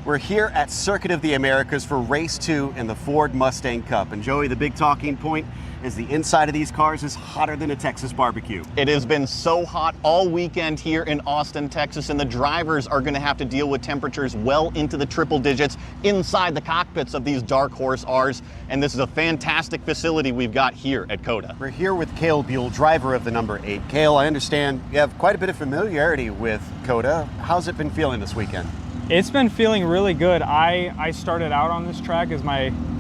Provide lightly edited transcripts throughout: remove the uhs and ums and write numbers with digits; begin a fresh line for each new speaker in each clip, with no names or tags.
We're here at Circuit of the Americas for Race 2 in the Ford Mustang Cup. And Joey, the big talking point is the inside of these cars is hotter than a Texas barbecue.
It has been so hot all weekend here in Austin, Texas, and the drivers are going to have to deal with temperatures well into the triple digits inside the cockpits of these Dark Horse Rs. And this is a fantastic facility we've got here at COTA.
We're here with Kale Buell, driver of the number 8. Kale, I understand you have quite a bit of familiarity with COTA. How's it been feeling this weekend?
It's been feeling really good. I started out on this track as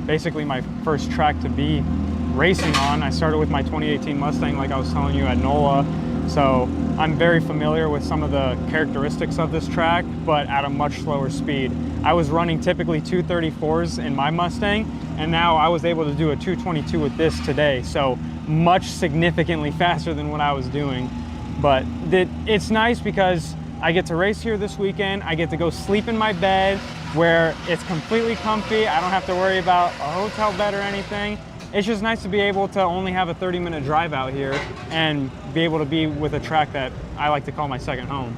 basically my first track to be racing on. I started with my 2018 Mustang, like I was telling you, at NOLA. So I'm very familiar with some of the characteristics of this track, but at a much slower speed. I was running typically 234s in my Mustang, and now I was able to do a 222 with this today. So much significantly faster than what I was doing. But it's nice because I get to race here this weekend. I get to go sleep in my bed where it's completely comfy. I don't have to worry about a hotel bed or anything. It's just nice to be able to only have a 30-minute drive out here and be able to be with a track that I like to call my second home.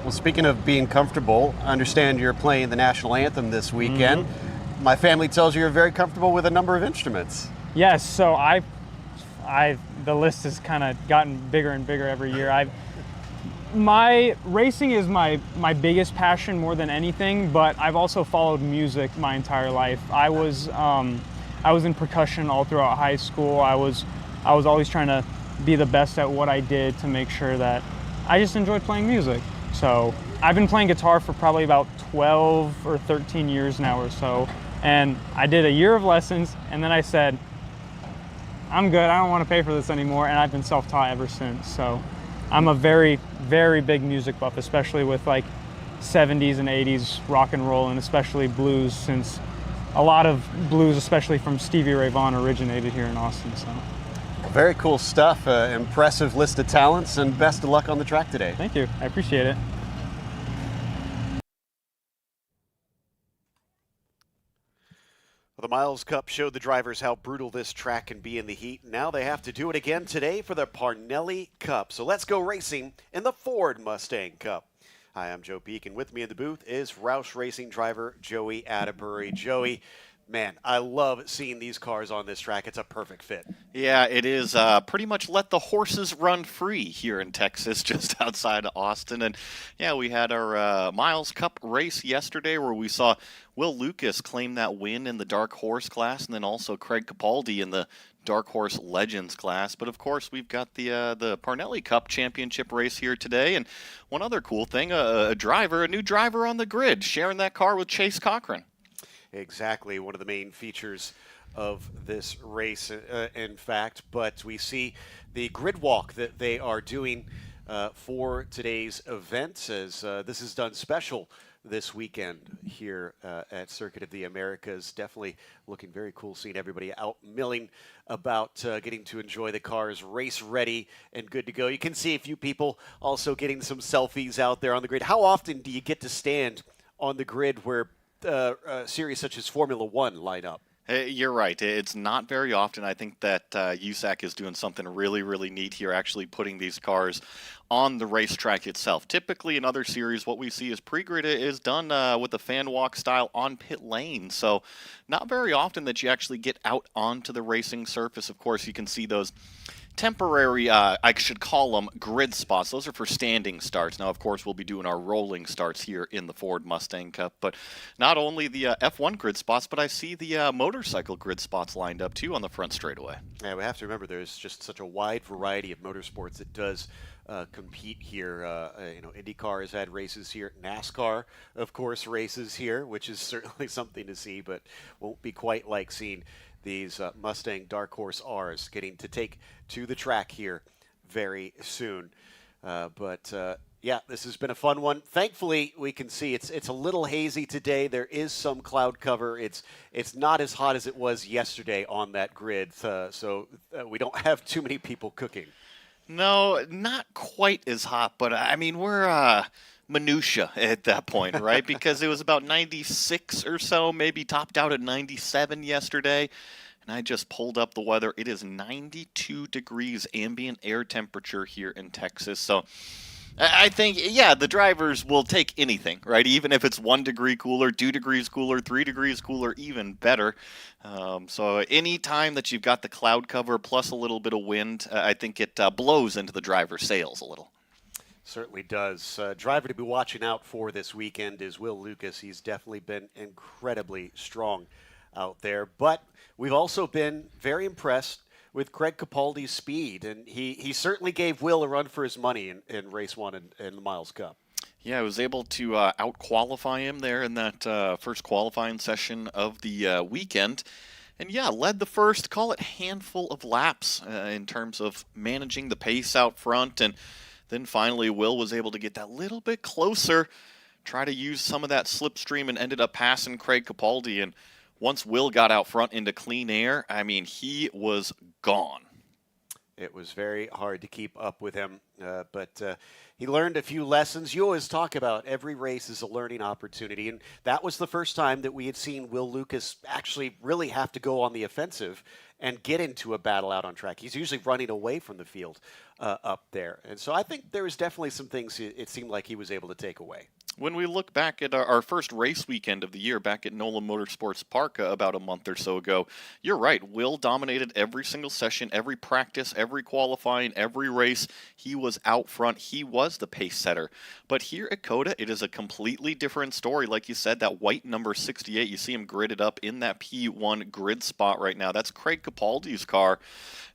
Well, speaking of being comfortable, I understand you're playing the national anthem this weekend. Mm-hmm. My family tells you you're very comfortable with a number of instruments.
Yes, so the list has kind of gotten bigger and bigger every year. My racing is my biggest passion more than anything, but I've also followed music my entire life. I was in percussion all throughout high school. I was always trying to be the best at what I did to make sure that I just enjoyed playing music. So I've been playing guitar for probably about 12 or 13 years now or so. And I did a year of lessons, and then I said, I'm good, I don't want to pay for this anymore, and I've been self-taught ever since. So I'm a very, very big music buff, especially with like 70s and 80s rock and roll, and especially blues, since a lot of blues, especially from Stevie Ray Vaughan, originated here in Austin. So
very cool stuff. Impressive list of talents, and best of luck on the track today.
Thank you. I appreciate it.
Well, the Miles Cup showed the drivers how brutal this track can be in the heat. Now they have to do it again today for the Parnelli Cup. So let's go racing in the Ford Mustang Cup. Hi, I'm Joe Peak, and with me in the booth is Roush Racing driver Joey Atterbury. Joey, man, I love seeing these cars on this track. It's a perfect fit.
Yeah, it is. Pretty much let the horses run free here in Texas, just outside of Austin. And yeah, we had our Miles Cup race yesterday where we saw Will Lucas claim that win in the Dark Horse class, and then also Craig Capaldi in the Dark Horse Legends class. But of course, we've got the Parnelli Cup championship race here today. And one other cool thing, a new driver on the grid, sharing that car with Chase Cochran.
Exactly, one of the main features of this race, in fact. But we see the grid walk that they are doing for today's event, as this is done special this weekend here at Circuit of the Americas. Definitely looking very cool, seeing everybody out milling about getting to enjoy the cars, race ready and good to go. You can see a few people also getting some selfies out there on the grid. How often do you get to stand on the grid where series such as Formula One line up?
You're right. It's not very often. I think that USAC is doing something really, really neat here, actually putting these cars on the racetrack itself. Typically in other series, what we see is pre-grid is done with the fan walk style on pit lane. So not very often that you actually get out onto the racing surface. Of course, you can see those temporary, I should call them grid spots. Those are for standing starts. Now, of course, we'll be doing our rolling starts here in the Ford Mustang Cup. But not only the F1 grid spots, but I see the motorcycle grid spots lined up, too, on the front straightaway.
Yeah, we have to remember there's just such a wide variety of motorsports that does compete here. IndyCar has had races here. NASCAR, of course, races here, which is certainly something to see, but won't be quite like seeing these Mustang Dark Horse Rs getting to take to the track here very soon. Yeah, this has been a fun one. Thankfully, we can see it's a little hazy today. There is some cloud cover. It's not as hot as it was yesterday on that grid, so we don't have too many people cooking.
No, not quite as hot, but I mean, we're minutia at that point, right? Because it was about 96 or so, maybe topped out at 97 yesterday. And I just pulled up the weather. It is 92 degrees ambient air temperature here in Texas. So I think, yeah, the drivers will take anything, right? Even if it's 1 degree cooler, 2 degrees cooler, 3 degrees cooler, even better. So any time that you've got the cloud cover plus a little bit of wind, I think it blows into the driver's sails a little.
Certainly does. Driver to be watching out for this weekend is Will Lucas. He's definitely been incredibly strong out there. But we've also been very impressed with Craig Capaldi's speed, and he certainly gave Will a run for his money in race one in the Miles Cup.
Yeah, I was able to out-qualify him there in that first qualifying session of the weekend. And yeah, led the first, call it handful of laps in terms of managing the pace out front. And then finally, Will was able to get that little bit closer, try to use some of that slipstream, and ended up passing Craig Capaldi. And once Will got out front into clean air, I mean, he was gone.
It was very hard to keep up with him, but he learned a few lessons. You always talk about every race is a learning opportunity, and that was the first time that we had seen Will Lucas actually really have to go on the offensive and get into a battle out on track. He's usually running away from the field up there, and so I think there was definitely some things it seemed like he was able to take away.
When we look back at our first race weekend of the year back at NOLA Motorsports Park about a month or so ago, you're right. Will dominated every single session, every practice, every qualifying, every race. He was out front. He was the pace setter. But here at COTA, it is a completely different story. Like you said, that white number 68, you see him gridded up in that P1 grid spot right now. That's Craig Capaldi's car.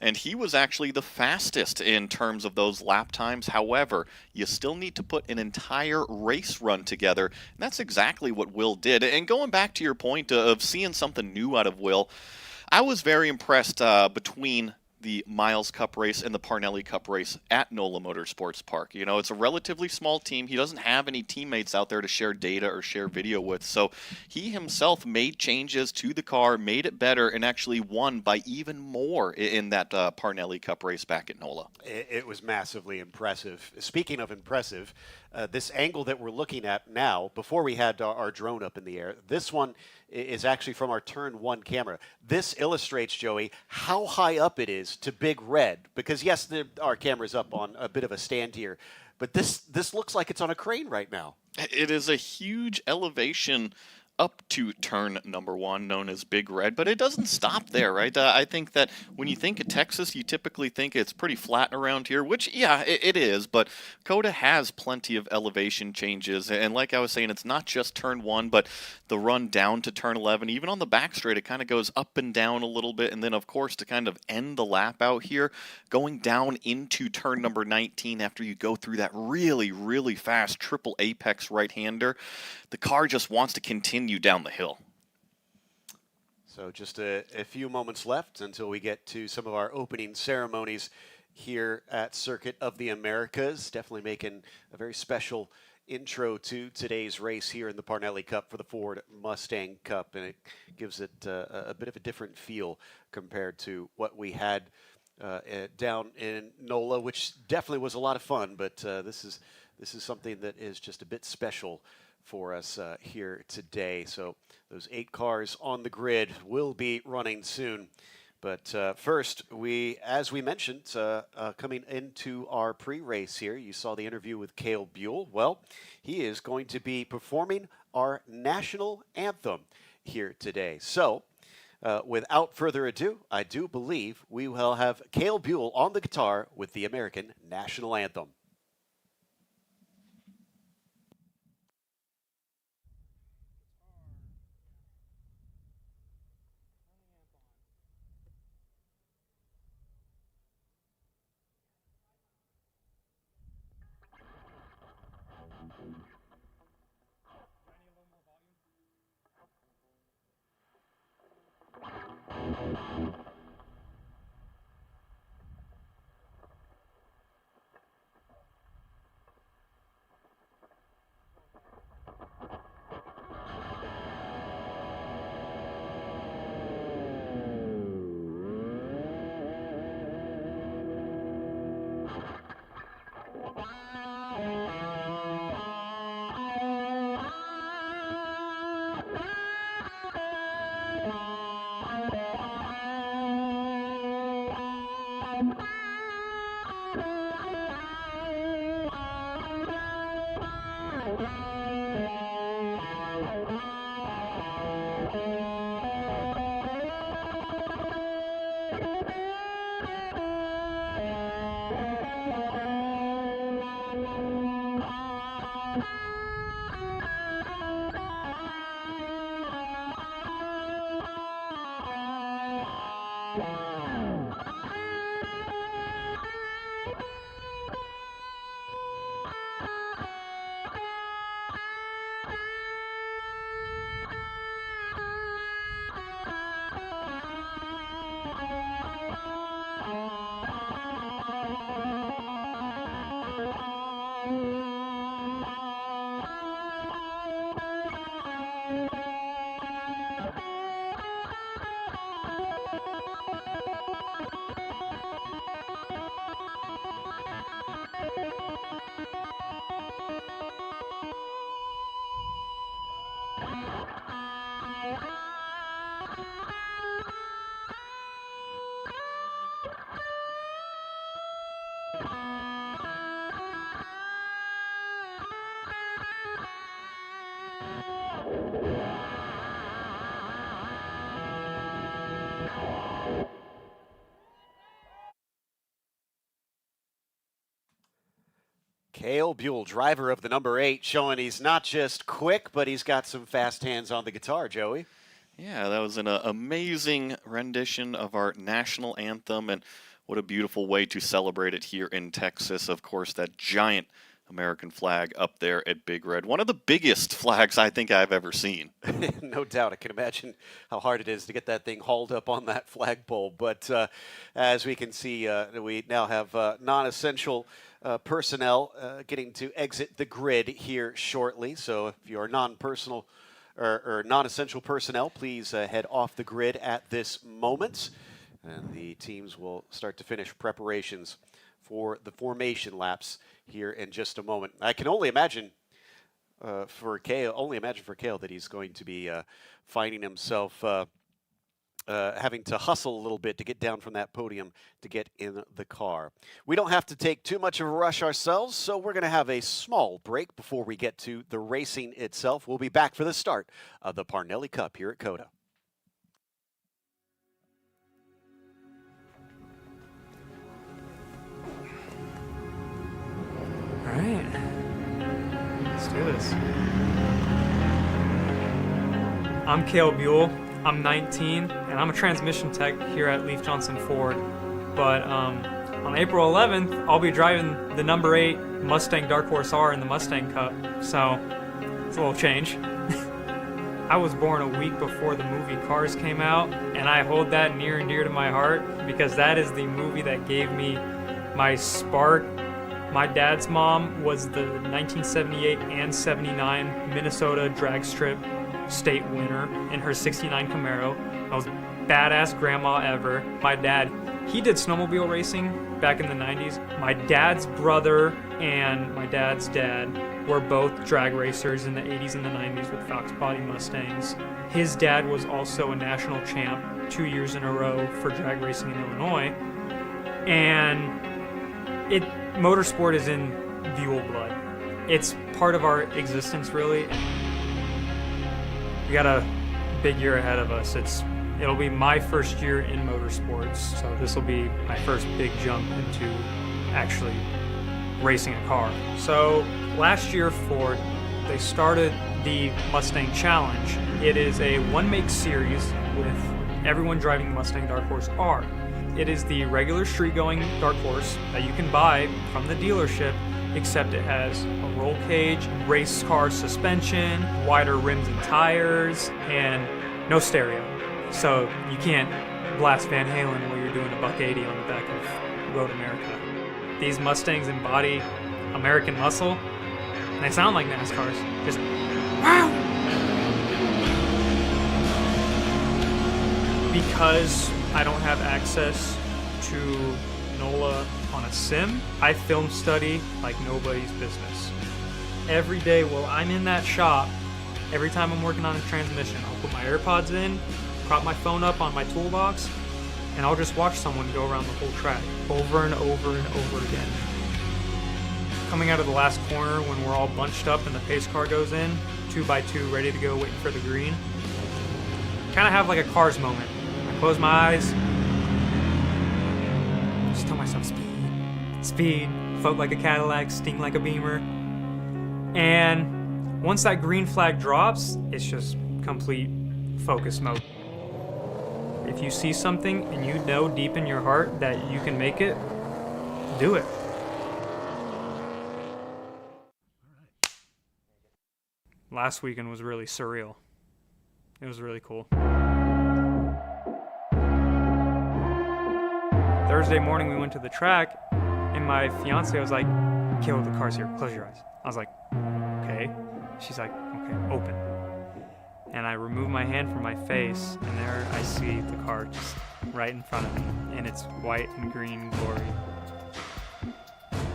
And he was actually the fastest in terms of those lap times. However, you still need to put an entire race run together. And that's exactly what Will did. And going back to your point of seeing something new out of Will, I was very impressed between the Miles Cup race and the Parnelli Cup race at NOLA Motorsports Park. You know, it's a relatively small team. He doesn't have any teammates out there to share data or share video with. So he himself made changes to the car, made it better, and actually won by even more in that Parnelli Cup race back at NOLA.
It was massively impressive. Speaking of impressive, this angle that we're looking at now, before we had our drone up in the air, this one is actually from our turn one camera. This illustrates, Joey, how high up it is to Big Red, because yes, our camera's up on a bit of a stand here, but this looks like it's on a crane right now.
It is a huge elevation up to turn number one, known as Big Red, but it doesn't stop there, right? I think that when you think of Texas, you typically think it's pretty flat around here, which, yeah, it is, but COTA has plenty of elevation changes, and like I was saying, it's not just turn one, but the run down to turn 11, even on the back straight, it kind of goes up and down a little bit, and then, of course, to kind of end the lap out here, going down into turn number 19 after you go through that really, really fast triple apex right-hander, the car just wants to continue down the hill.
So just a few moments left until we get to some of our opening ceremonies here at Circuit of the Americas. Definitely making a very special intro to today's race here in the Parnelli Cup for the Ford Mustang Cup, and it gives it a bit of a different feel compared to what we had down in NOLA, which definitely was a lot of fun, but this is something that is just a bit special for us here today. So those 8 cars on the grid will be running soon. But first, as we mentioned, coming into our pre-race here, you saw the interview with Kale Buell. Well, he is going to be performing our national anthem here today. So without further ado, I do believe we will have Kale Buell on the guitar with the American national anthem. Kale Buell, driver of the number 8, showing he's not just quick, but he's got some fast hands on the guitar, Joey.
Yeah, that was an amazing rendition of our national anthem, and what a beautiful way to celebrate it here in Texas. Of course, that giant American flag up there at Big Red. One of the biggest flags I think I've ever seen.
No doubt. I can imagine how hard it is to get that thing hauled up on that flagpole. But as we can see, we now have non-essential personnel getting to exit the grid here shortly. So if you're non-essential personnel, please head off the grid at this moment. And the teams will start to finish preparations for the formation laps here in just a moment. I can only imagine for Kale that he's going to be finding himself having to hustle a little bit to get down from that podium to get in the car. We don't have to take too much of a rush ourselves, so we're going to have a small break before we get to the racing itself. We'll be back for the start of the Parnelli Cup here at COTA.
All right, let's do this. I'm Kale Buell. I'm 19, and I'm a transmission tech here at Leif Johnson Ford. But on April 11th, I'll be driving the number 8 Mustang Dark Horse R in the Mustang Cup, so it's a little change. I was born a week before the movie Cars came out, and I hold that near and dear to my heart because that is the movie that gave me my spark. My dad's mom was the 1978 and 79 Minnesota drag strip state winner in her 69 Camaro. Most badass grandma ever. My dad, he did snowmobile racing back in the 90s. My dad's brother and my dad's dad were both drag racers in the 80s and the 90s with Fox Body Mustangs. His dad was also a national champ 2 years in a row for drag racing in Illinois. And motorsport is in Buell blood. It's part of our existence, really. We got a big year ahead of us. It'll be my first year in motorsports, so this will be my first big jump into actually racing a car. So last year, Ford, they started the Mustang Challenge. It is a one-make series with everyone driving the Mustang Dark Horse R. It is the regular street-going Dark Horse that you can buy from the dealership, except it has a roll cage, race car suspension, wider rims and tires, and no stereo. So you can't blast Van Halen while you're doing a $180 on the back of Road America. These Mustangs embody American muscle, and they sound like NASCARs. Just wow! Because I don't have access to NOLA on a sim, I film study like nobody's business. Every day while I'm in that shop, every time I'm working on a transmission, I'll put my AirPods in, prop my phone up on my toolbox, and I'll just watch someone go around the whole track over and over and over again. Coming out of the last corner when we're all bunched up and the pace car goes in, 2x2 ready to go waiting for the green, kind of have like a Cars moment. I close my eyes, just tell myself speed, float like a Cadillac, sting like a Beamer. And once that green flag drops, it's just complete focus mode. If you see something and you know deep in your heart that you can make it, do it. Last weekend was really surreal. It was really cool. Thursday morning we went to the track, and my fiance was like, "Kale, the car's here, close your eyes." I was like, "Okay." She's like, "Okay, open." And I remove my hand from my face, and there I see the car just right in front of me in its white and green glory.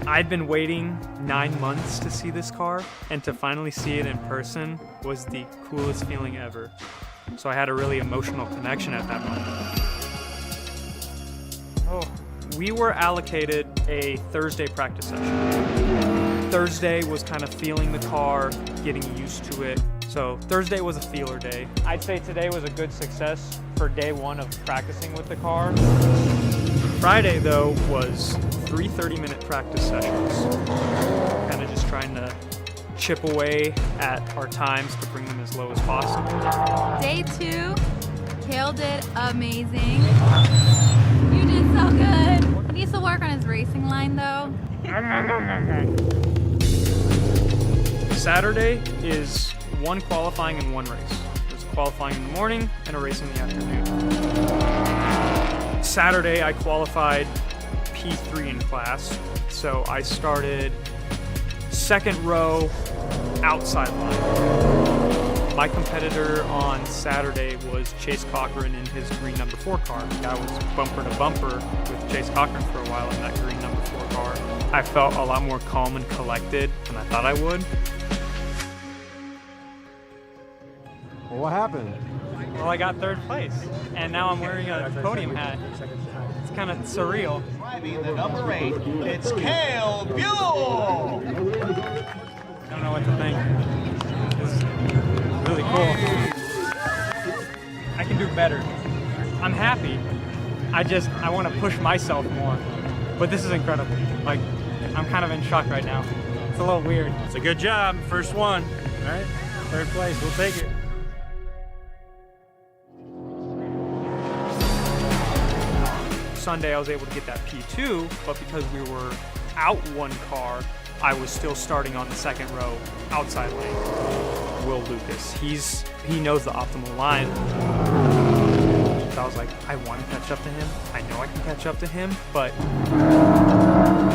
I'd been waiting 9 months to see this car, and to finally see it in person was the coolest feeling ever. So I had a really emotional connection at that moment. We were allocated a Thursday practice session. Thursday was kind of feeling the car, getting used to it. So Thursday was a feeler day. I'd say today was a good success for day one of practicing with the car. Friday, though, was 3 30-minute practice sessions. Kind of trying to chip away at our times to bring them as low as possible.
Day 2, Kale did amazing. You did so good. He needs to work on his racing line though.
Saturday is one qualifying and one race. There's qualifying in the morning and a race in the afternoon. Saturday I qualified P3 in class, so I started second row outside line. My competitor on Saturday was Chase Cochran in his green number 4 car. I was bumper to bumper with Chase Cochran for a while in that green number 4 car. I felt a lot more calm and collected than I thought I would.
Well, what happened?
Well, I got 3rd place, and now I'm wearing a podium hat. It's kind of surreal.
Driving the number 8, it's Kale Buell.
I don't know what to think. It's really cool. I can do better. I'm happy. I want to push myself more. But this is incredible. Like, I'm kind of in shock right now. It's a little weird.
It's a good job. First one. All right. 3rd place. We'll take it.
Sunday I was able to get that P2, but because we were out 1 car, I was still starting on the 2nd row outside lane. Will Lucas, he knows the optimal line. So I was like, I want to catch up to him. I know I can catch up to him, but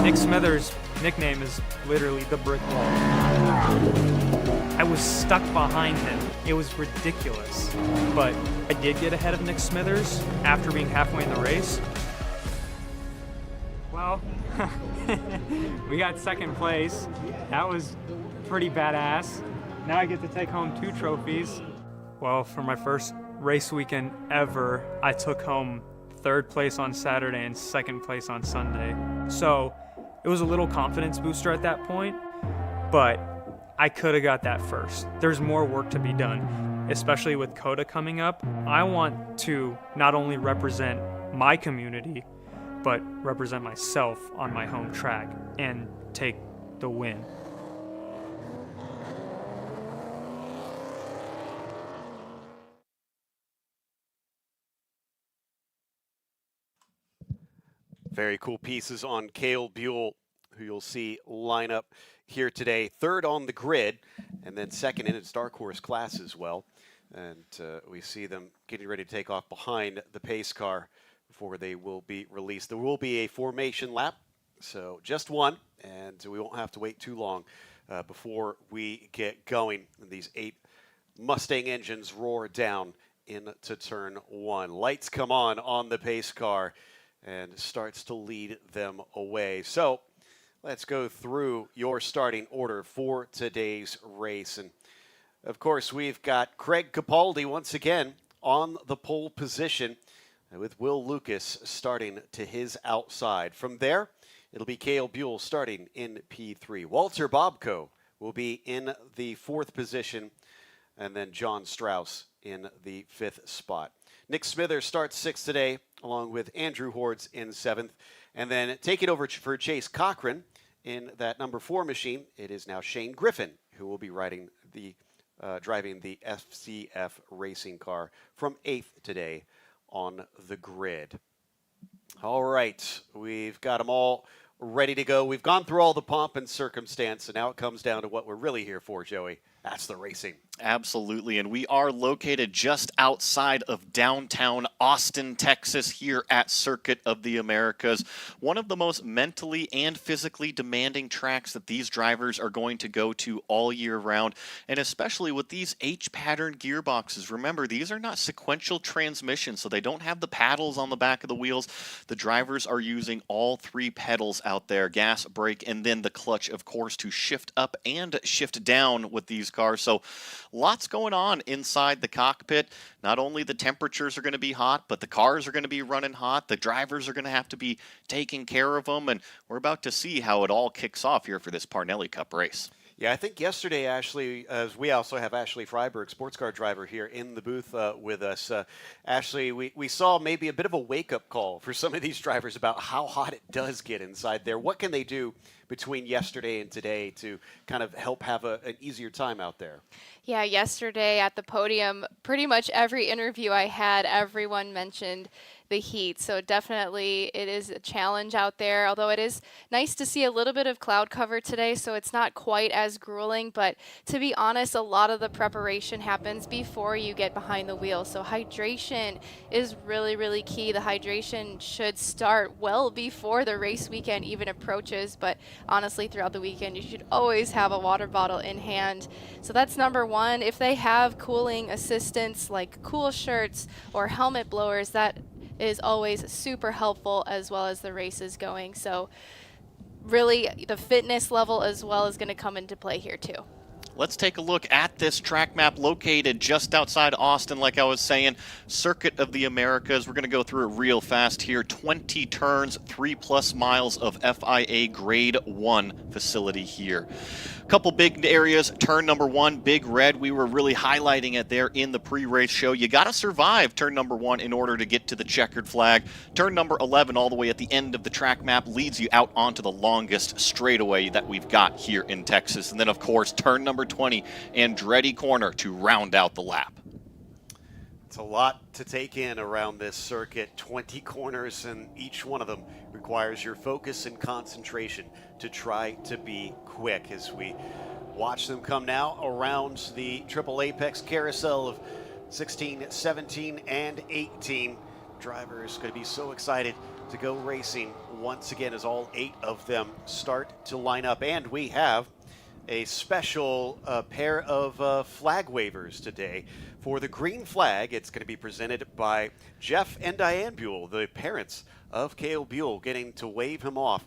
Nick Smithers' nickname is literally the brick wall. I was stuck behind him. It was ridiculous, but I did get ahead of Nick Smithers after being halfway in the race. Well, we got 2nd place. That was pretty badass. Now I get to take home 2 trophies. Well, for my first race weekend ever, I took home 3rd place on Saturday and 2nd place on Sunday. So it was a little confidence booster at that point, but I could have got that first. There's more work to be done, especially with COTA coming up. I want to not only represent my community, but represent myself on my home track and take the win.
Very cool pieces on Kale Buell, who you'll see line up here today. 3rd on the grid, and then 2nd in its dark horse class as well. And we see them getting ready to take off behind the pace car before they will be released. There will be a formation lap, so just one, and we won't have to wait too long before we get going. And these 8 Mustang engines roar down into turn 1. Lights come on the pace car and starts to lead them away. So let's go through your starting order for today's race. And of course, we've got Craig Capaldi once again on the pole position, with Will Lucas starting to his outside. From there, it'll be Kale Buell starting in P3. Walter Bobko will be in the 4th position, and then John Strauss in the 5th spot. Nick Smithers starts 6th today, along with Andrew Hordes in 7th. And then taking over for Chase Cochran in that number 4 machine, it is now Shane Griffin, who will be driving the FCF racing car from 8th today on the grid. All right, we've got them all ready to go. We've gone through all the pomp and circumstance, and now it comes down to what we're really here for, Joey. That's the racing.
Absolutely, and we are located just outside of downtown Austin, Texas, here at Circuit of the Americas. One of the most mentally and physically demanding tracks that these drivers are going to go to all year round, and especially with these H-pattern gearboxes. Remember, these are not sequential transmissions, so they don't have the paddles on the back of the wheels. The drivers are using all 3 pedals out there, gas, brake, and then the clutch, of course, to shift up and shift down with these cars. So lots going on inside the cockpit. Not only the temperatures are going to be hot, but the cars are going to be running hot. The drivers are going to have to be taking care of them, and we're about to see how it all kicks off here for this Parnelli Cup race.
Yeah, I think yesterday, Ashley, as we also have Ashley Freiberg, sports car driver, here in the booth with us. Ashley, we saw maybe a bit of a wake-up call for some of these drivers about how hot it does get inside there. What can they do between yesterday and today to kind of help have an easier time out there?
Yeah, yesterday at the podium, pretty much every interview I had, everyone mentioned the heat. So definitely it is a challenge out there, although it is nice to see a little bit of cloud cover today, so it's not quite as grueling. But to be honest, a lot of the preparation happens before you get behind the wheel. So hydration is really, really key. The hydration should start well before the race weekend even approaches, but honestly, throughout the weekend, you should always have a water bottle in hand. So that's number one. If they have cooling assistance like cool shirts or helmet blowers, that is always super helpful, as well as the races going. So really the fitness level as well is going to come into play here too.
Let's take a look at this track map located just outside Austin. Like I was saying, Circuit of the Americas. We're going to go through it real fast here. 20 turns, 3+ miles of FIA Grade 1 facility here. Couple big areas. Turn number 1, Big Red. We were really highlighting it there in the pre-race show. You got to survive turn number 1 in order to get to the checkered flag. Turn number 11, all the way at the end of the track map, leads you out onto the longest straightaway that we've got here in Texas. And then, of course, turn number 20, Andretti Corner to round out the lap.
It's a lot to take in around this circuit. 20 corners, and each one of them requires your focus and concentration to try to be quick. As we watch them come now around the Triple Apex carousel of 16, 17, and 18. Drivers going to be so excited to go racing once again as all 8 of them start to line up. And we have a special pair of flag wavers today. For the green flag, it's going to be presented by Jeff and Diane Buell, the parents of Kale Buell, getting to wave him off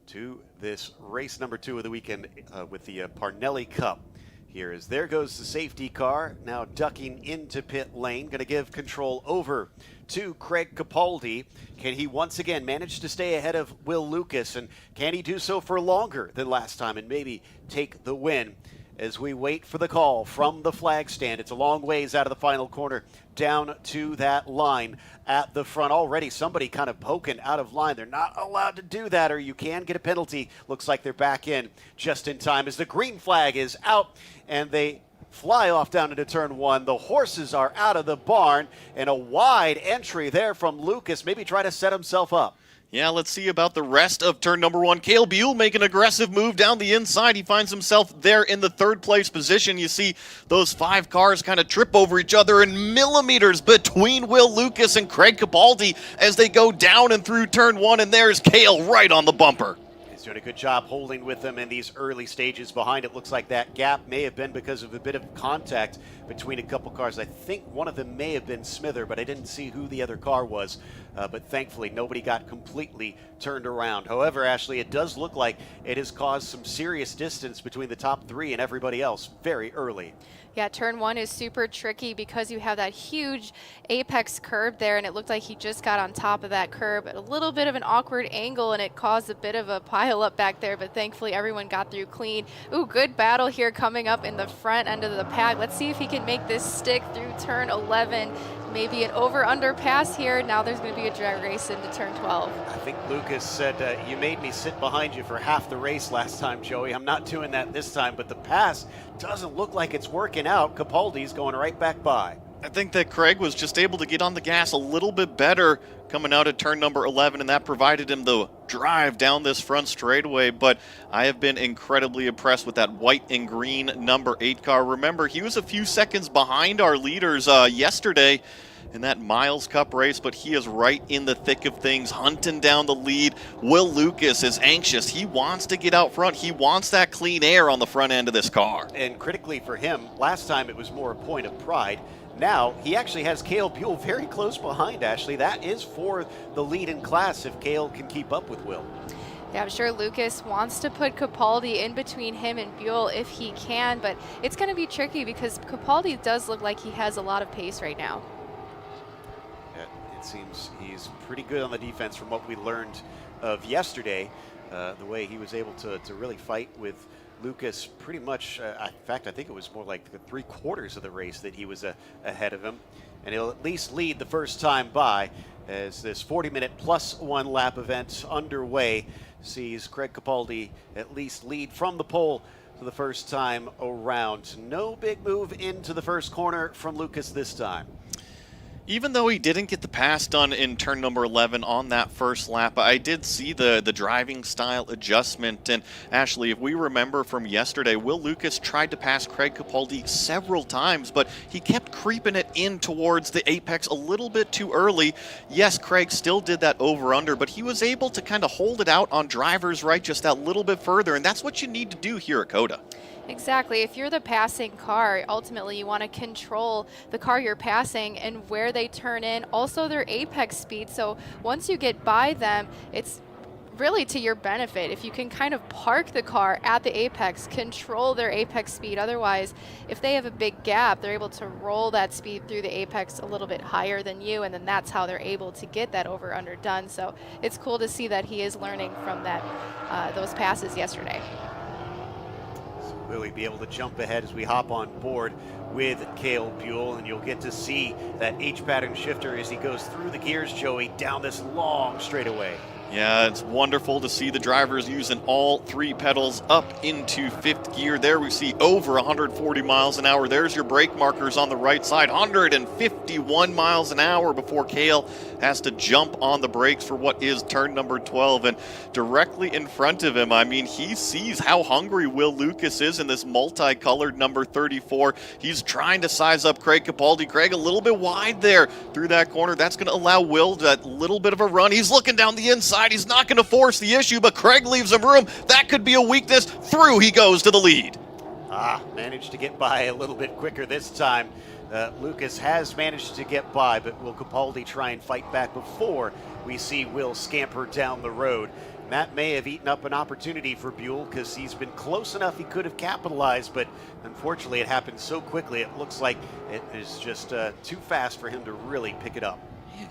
to this race number 2 of the weekend with the Parnelli Cup. Here as there goes the safety car, now ducking into pit lane, going to give control over to Craig Capaldi. Can he once again manage to stay ahead of Will Lucas, and can he do so for longer than last time and maybe take the win? As we wait for the call from the flag stand, it's a long ways out of the final corner down to that line at the front. Already somebody kind of poking out of line. They're not allowed to do that, or you can get a penalty. Looks like they're back in just in time as the green flag is out and they fly off down into turn 1. The horses are out of the barn, and a wide entry there from Lucas. Maybe try to set himself up.
Yeah, let's see about the rest of turn number 1. Kale Buell make an aggressive move down the inside. He finds himself there in the 3rd place position. You see those 5 cars kind of trip over each other in millimeters between Will Lucas and Craig Capaldi as they go down and through turn 1, and there's Kale right on the bumper.
Doing a good job holding with them in these early stages behind. It looks like that gap may have been because of a bit of contact between a couple cars. I think one of them may have been Smither, but I didn't see who the other car was. But thankfully, nobody got completely turned around. However, Ashley, it does look like it has caused some serious distance between the top 3 and everybody else very early.
Yeah, turn 1 is super tricky because you have that huge apex curb there, and it looked like he just got on top of that curb at a little bit of an awkward angle, and it caused a bit of a pile up back there, but thankfully everyone got through clean. Ooh, good battle here coming up in the front end of the pack. Let's see if he can make this stick through turn 11. Maybe an over-under pass here. Now there's going to be a drag race into turn 12.
I think Lucas said, you made me sit behind you for half the race last time, Joey. I'm not doing that this time, but the pass doesn't look like it's working out. Capaldi's going right back by.
I think that Craig was just able to get on the gas a little bit better coming out at turn number 11, and that provided him the drive down this front straightaway. But I have been incredibly impressed with that white and green number 8 car. Remember, he was a few seconds behind our leaders yesterday in that Miles Cup race, but he is right in the thick of things, hunting down the lead. Will Lucas is anxious. He wants to get out front. He wants that clean air on the front end of this car.
And critically for him, last time it was more a point of pride. Now, he actually has Kale Buell very close behind, Ashley. That is for the lead in class if Kale can keep up with Will.
Yeah, I'm sure Lucas wants to put Capaldi in between him and Buell if he can, but it's going to be tricky because Capaldi does look like he has a lot of pace right now.
It seems he's pretty good on the defense from what we learned of yesterday, the way he was able to really fight with Lucas pretty much, in fact, I think it was more like 3/4 of the race that he was ahead of him. And he'll at least lead the first time by as this 40-minute plus 1 lap event underway sees Craig Capaldi at least lead from the pole for the first time around. No big move into the first corner from Lucas this time.
Even though he didn't get the pass done in turn number 11 on that first lap, I did see the driving style adjustment. And Ashley, if we remember from yesterday, Will Lucas tried to pass Craig Capaldi several times, but he kept creeping it in towards the apex a little bit too early. Yes, Craig still did that over-under, but he was able to kind of hold it out on driver's right just that little bit further, and that's what you need to do here at COTA.
Exactly. If you're the passing car, ultimately you want to control the car you're passing and where they turn in, also their apex speed. So once you get by them, it's really to your benefit. If you can kind of park the car at the apex, control their apex speed. Otherwise, if they have a big gap, they're able to roll that speed through the apex a little bit higher than you, and then that's how they're able to get that over-under done. So it's cool to see that he is learning from that those passes yesterday.
Will he be able to jump ahead as we hop on board with Kale Buell, and you'll get to see that H-pattern shifter as he goes through the gears, Joey, down this long straightaway.
Yeah, it's wonderful to see the drivers using all 3 pedals up into 5th gear. There we see over 140 miles an hour. There's your brake markers on the right side, 151 miles an hour before Kale has to jump on the brakes for what is turn number 12. And directly in front of him, I mean, he sees how hungry Will Lucas is in this multicolored number 34. He's trying to size up Craig Capaldi. Craig a little bit wide there through that corner. That's going to allow Will that little bit of a run. He's looking down the inside. He's not going to force the issue, but Craig leaves him room. That could be a weakness. Through he goes to the lead.
Managed to get by a little bit quicker this time. Lucas has managed to get by, but will Capaldi try and fight back before we see Will scamper down the road? And that may have eaten up an opportunity for Buell because he's been close enough he could have capitalized, but unfortunately it happened so quickly it looks like it is just too fast for him to really pick it up.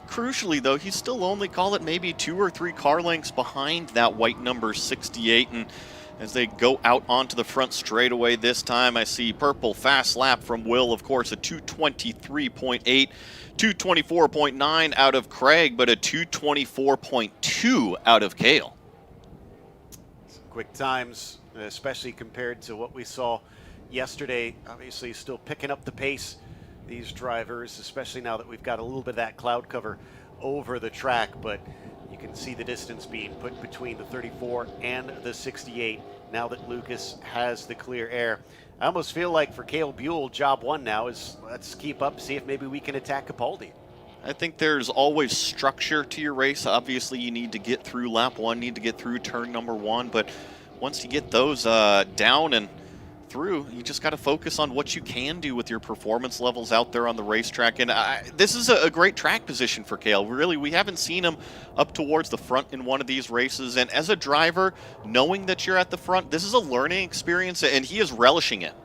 Crucially, though, he's still only, call it maybe 2 or 3 car lengths behind that white number 68. And as they go out onto the front straightaway this time, I see purple fast lap from Will, of course, a 223.8, 224.9 out of Craig, but a 224.2 out of Kale.
Some quick times, especially compared to what we saw yesterday. Obviously, still picking up the pace. These drivers, especially now that we've got a little bit of that cloud cover over the track, but you can see the distance being put between the 34 and the 68 now that Lucas has the clear air. I almost feel like for Kale Buell, job 1 now is let's keep up, see if maybe we can attack Capaldi.
I think there's always structure to your race. Obviously, you need to get through lap 1, need to get through turn number 1, but once you get those down and through, you just got to focus on what you can do with your performance levels out there on the racetrack. And this is a great track position for Kale. Really, we haven't seen him up towards the front in one of these races. And as a driver, knowing that you're at the front, this is a learning experience, and he is relishing it.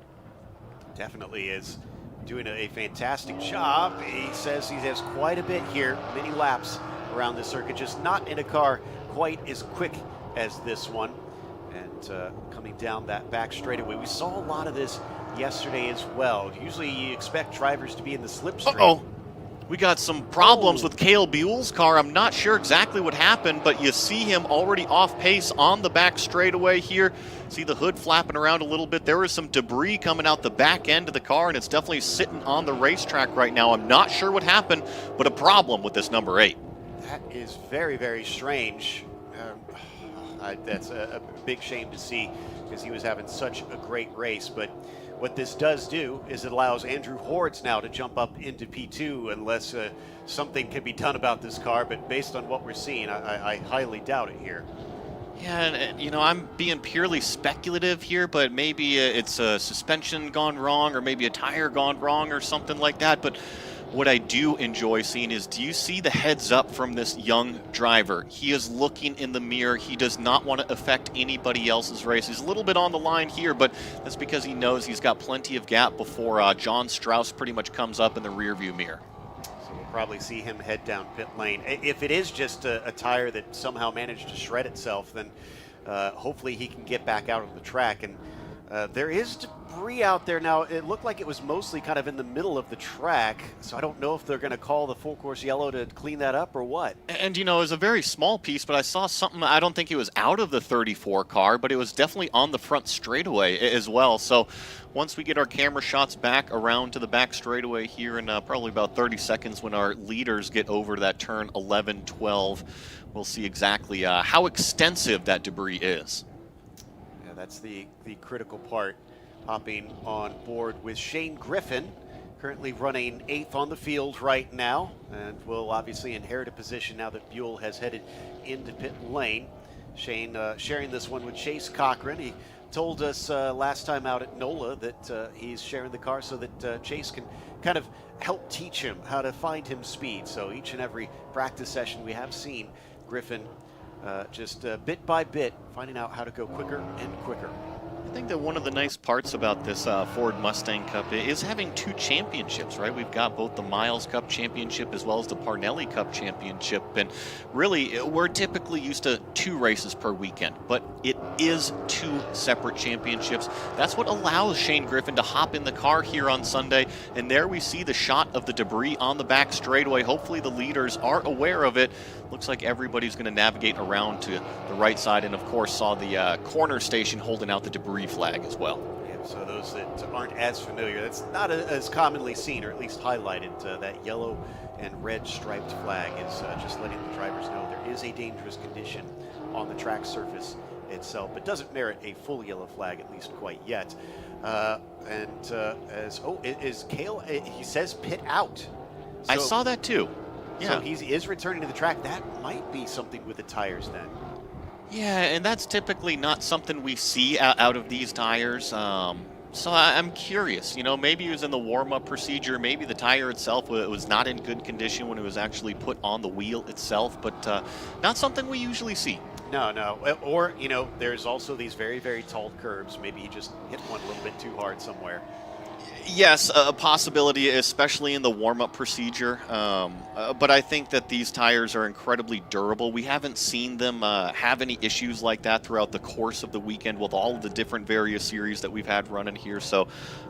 Definitely is. Doing a fantastic job. He says he has quite a bit here, many laps around the circuit, just not in a car quite as quick as this one. And coming down that back straightaway. We saw a lot of this yesterday as well. Usually you expect drivers to be in the slipstream.
We got some problems with Kale Buell's car. I'm not sure exactly what happened, but you see him already off pace on the back straightaway here. See the hood flapping around a little bit. There is some debris coming out the back end of the car, and it's definitely sitting on the racetrack right now. I'm not sure what happened, but a problem with this number 8.
That is very, very strange. That's a big shame to see because he was having such a great race. But what this does do is it allows Andrew Hordes now to jump up into P2 unless something can be done about this car. But based on what we're seeing, I highly doubt it here.
Yeah, and you know, I'm being purely speculative here, but maybe it's a suspension gone wrong or maybe a tire gone wrong or something like that. But what I do enjoy seeing is, do you see the heads up from this young driver? He is looking in the mirror. He does not want to affect anybody else's race. He's a little bit on the line here, but that's because he knows he's got plenty of gap before John Strauss pretty much comes up in the rearview mirror.
So we'll probably see him head down pit lane. If it is just a tire that somehow managed to shred itself, then hopefully he can get back out on the track. And There is debris out there now. It looked like it was mostly kind of in the middle of the track, so I don't know if they're going to call the full course yellow to clean that up or what.
And, you know, it was a very small piece, but I saw something, I don't think it was out of the 34 car, but it was definitely on the front straightaway as well. So once we get our camera shots back around to the back straightaway here in probably about 30 seconds when our leaders get over to that turn 11, 12, we'll see exactly how extensive that debris is.
That's the critical part. Hopping on board with Shane Griffin, currently running 8th on the field right now, and will obviously inherit a position now that Buell has headed into pit lane. Shane sharing this one with Chase Cochran. He told us last time out at NOLA that he's sharing the car so that Chase can kind of help teach him how to find him speed. So each and every practice session we have seen Griffin just bit by bit, finding out how to go quicker and quicker.
I think that one of the nice parts about this Ford Mustang Cup is having 2 championships, right? We've got both the Miles Cup Championship as well as the Parnelli Cup Championship. And really, we're typically used to 2 races per weekend, but it is 2 separate championships. That's what allows Shane Griffin to hop in the car here on Sunday. And there we see the shot of the debris on the back straightaway. Hopefully the leaders are aware of it. Looks like everybody's going to navigate around to the right side, and of course saw the corner station holding out the debris flag as well.
Yeah, so those that aren't as familiar, that's not as commonly seen, or at least highlighted. That yellow and red striped flag is just letting the drivers know there is a dangerous condition on the track surface itself, but doesn't merit a full yellow flag, at least quite yet. Is Kale, he says pit out. So,
I saw that too. Yeah.
So he is returning to the track. That might be something with the tires then.
Yeah, and that's typically not something we see out of these tires. So I'm curious. You know, maybe it was in the warm-up procedure. Maybe the tire itself was not in good condition when it was actually put on the wheel itself, but not something we usually see.
No. Or, you know, there's also these very, very tall curbs. Maybe he just hit one a little bit too hard somewhere.
Yes, a possibility, especially in the warm-up procedure. But I think that these tires are incredibly durable. We haven't seen them have any issues like that throughout the course of the weekend with all of the different various series that we've had running here. So